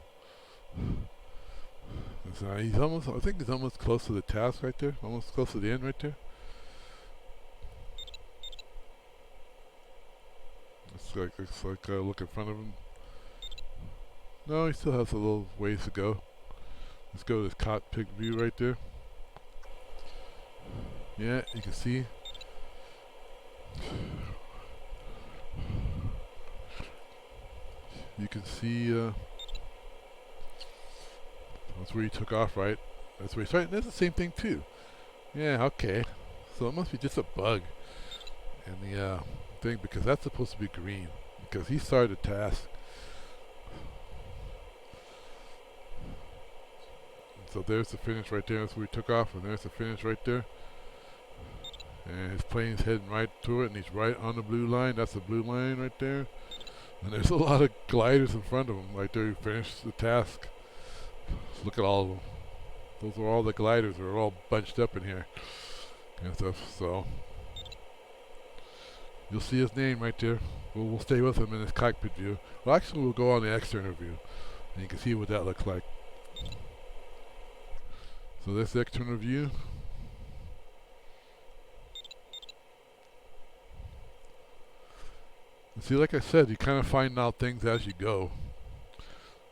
So he's almost, I think he's almost close to the task right there, almost close to the end right there. Looks like look in front of him. No, he still has a little ways to go. Let's go to this cockpit view right there. Yeah, you can see you can see that's where he took off, right? That's where he started. That's the same thing too. Yeah, okay. So it must be just a bug in the thing, because that's supposed to be green, because he started a task. So there's the finish right there. That's where he took off, and there's the finish right there. And his plane's heading right to it, and he's right on the blue line. That's the blue line right there. And there's a lot of gliders in front of him right there. He finished the task. Look at all of them. Those are all the gliders. They're all bunched up in here and stuff. So you'll see his name right there. We'll stay with him in his cockpit view. Well, actually, we'll go on the external view, and you can see what that looks like. So that's the external view. And see, like I said, you kind of find out things as you go.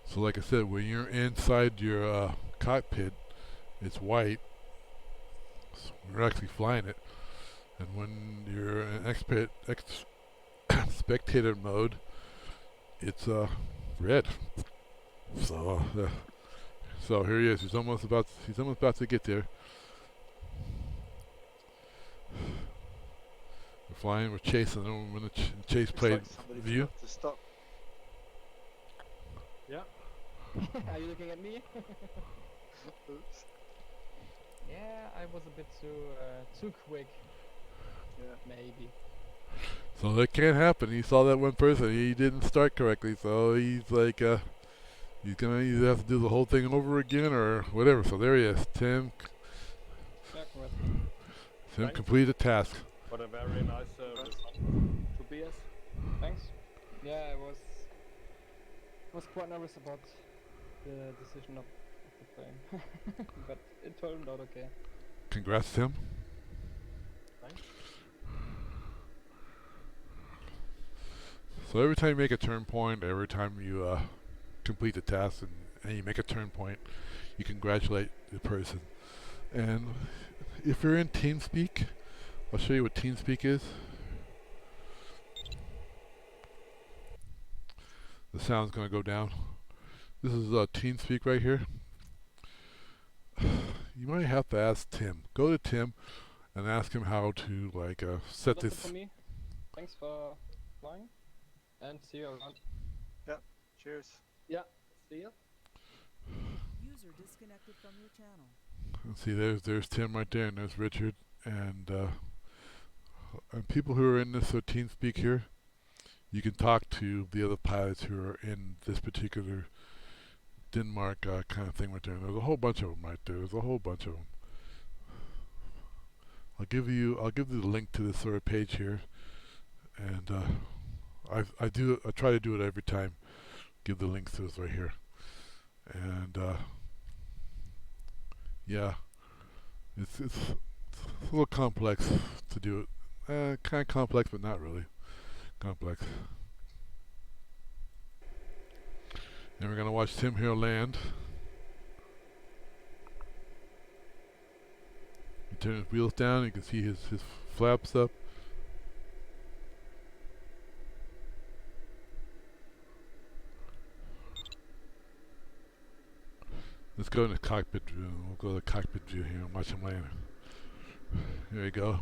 So like I said, when you're inside your cockpit, it's white. So we're actually flying it. And when you're in spectator mode, it's red. So so here he is. He's almost about to get there. We're flying. We're chasing him. When the chase plate view. To stop. Yeah. Are you looking at me? Oops. Yeah, I was a bit too quick. Yeah. Maybe. So that can't happen. He saw that one person. He didn't start correctly. So he's like, he's gonna either have to do the whole thing over again or whatever. So there he is. Tim Thanks. completed the task. What a very nice result, Tobias. Thanks. Yeah, I was quite nervous about the decision of the plane, but it turned out okay. Congrats, Tim. Thanks. So every time you make a turn point, every time you complete the task and you make a turn point, you congratulate the person. And if you're in TeamSpeak, I'll show you what TeamSpeak is. The sound's going to go down. This is TeamSpeak right here. You might have to ask Tim. Go to Tim and ask him how to like set That's it this. for me. Thanks for flying, and see you around. Cheers. Yeah. See ya. User disconnected from your channel. See, there's Tim right there, and there's Richard, and people who are in this TeamSpeak here. You can talk to the other pilots who are in this particular Denmark kind of thing right there. And there's a whole bunch of them right there. There's a whole bunch of them. I'll give you the link to this sort of page here, and I try to do it every time. Give the links to this right here, and yeah, it's a little complex to do it. Kind of complex, but not really complex. And we're gonna watch Tim here land. He turns his wheels down. You can see his flaps up. Let's go into cockpit view. We'll go to the cockpit view here and watch him land. There you go.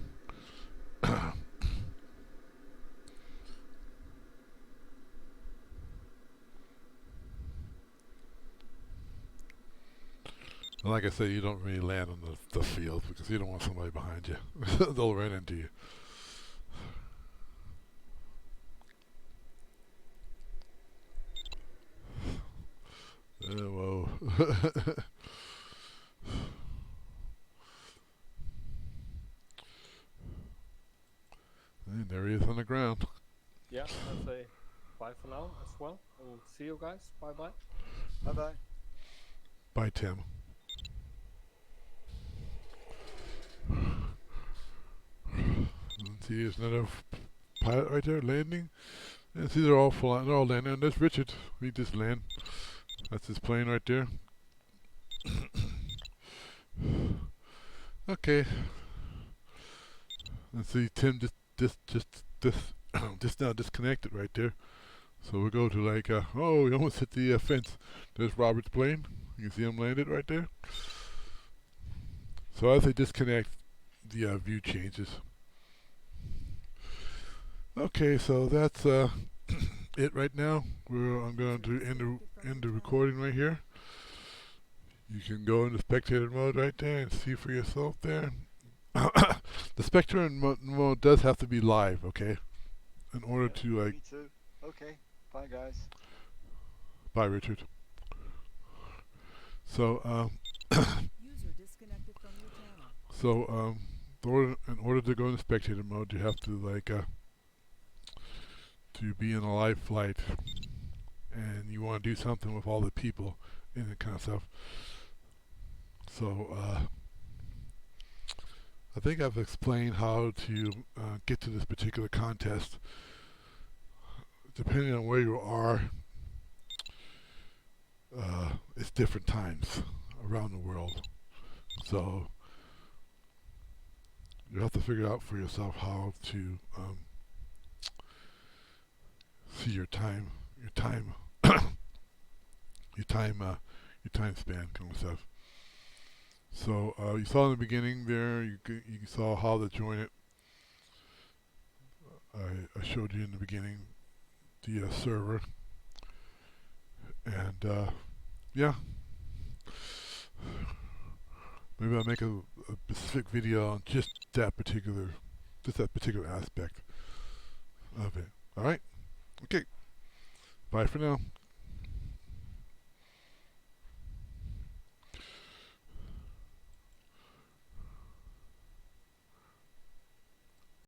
And like I said, you don't really land on the field because you don't want somebody behind you. They'll run into you. Whoa. And there he is on the ground. Yeah, I'll say bye for now as well. And see you guys. Bye bye. Bye bye. Bye, Tim. And see, there's another pilot right there landing. And see, they're all flying. They're all landing. And there's Richard. We just land. That's his plane right there. Okay. And see, Tim just now disconnected right there. So we'll go to like, oh, we almost hit the fence. There's Robert's plane. You can see him landed right there. So as I disconnect, the view changes. Okay, so that's it right now. I'm going to end the recording right here. You can go into spectator mode right there and see for yourself there. The spectator mode does have to be live, okay? In order to like. Me too. Okay. Bye, guys. Bye, Richard. So User disconnected from your channel. so in order to go into spectator mode, you have to like to be in a live flight, and you want to do something with all the people and that kind of stuff. So I think I've explained how to get to this particular contest. Depending on where you are, it's different times around the world. So you have to figure out for yourself how to see your time span kind of stuff. So you saw in the beginning there, you saw how to join it. I showed you in the beginning the server, and yeah, maybe I'll make a specific video on just that particular aspect of it. All right, okay, bye for now.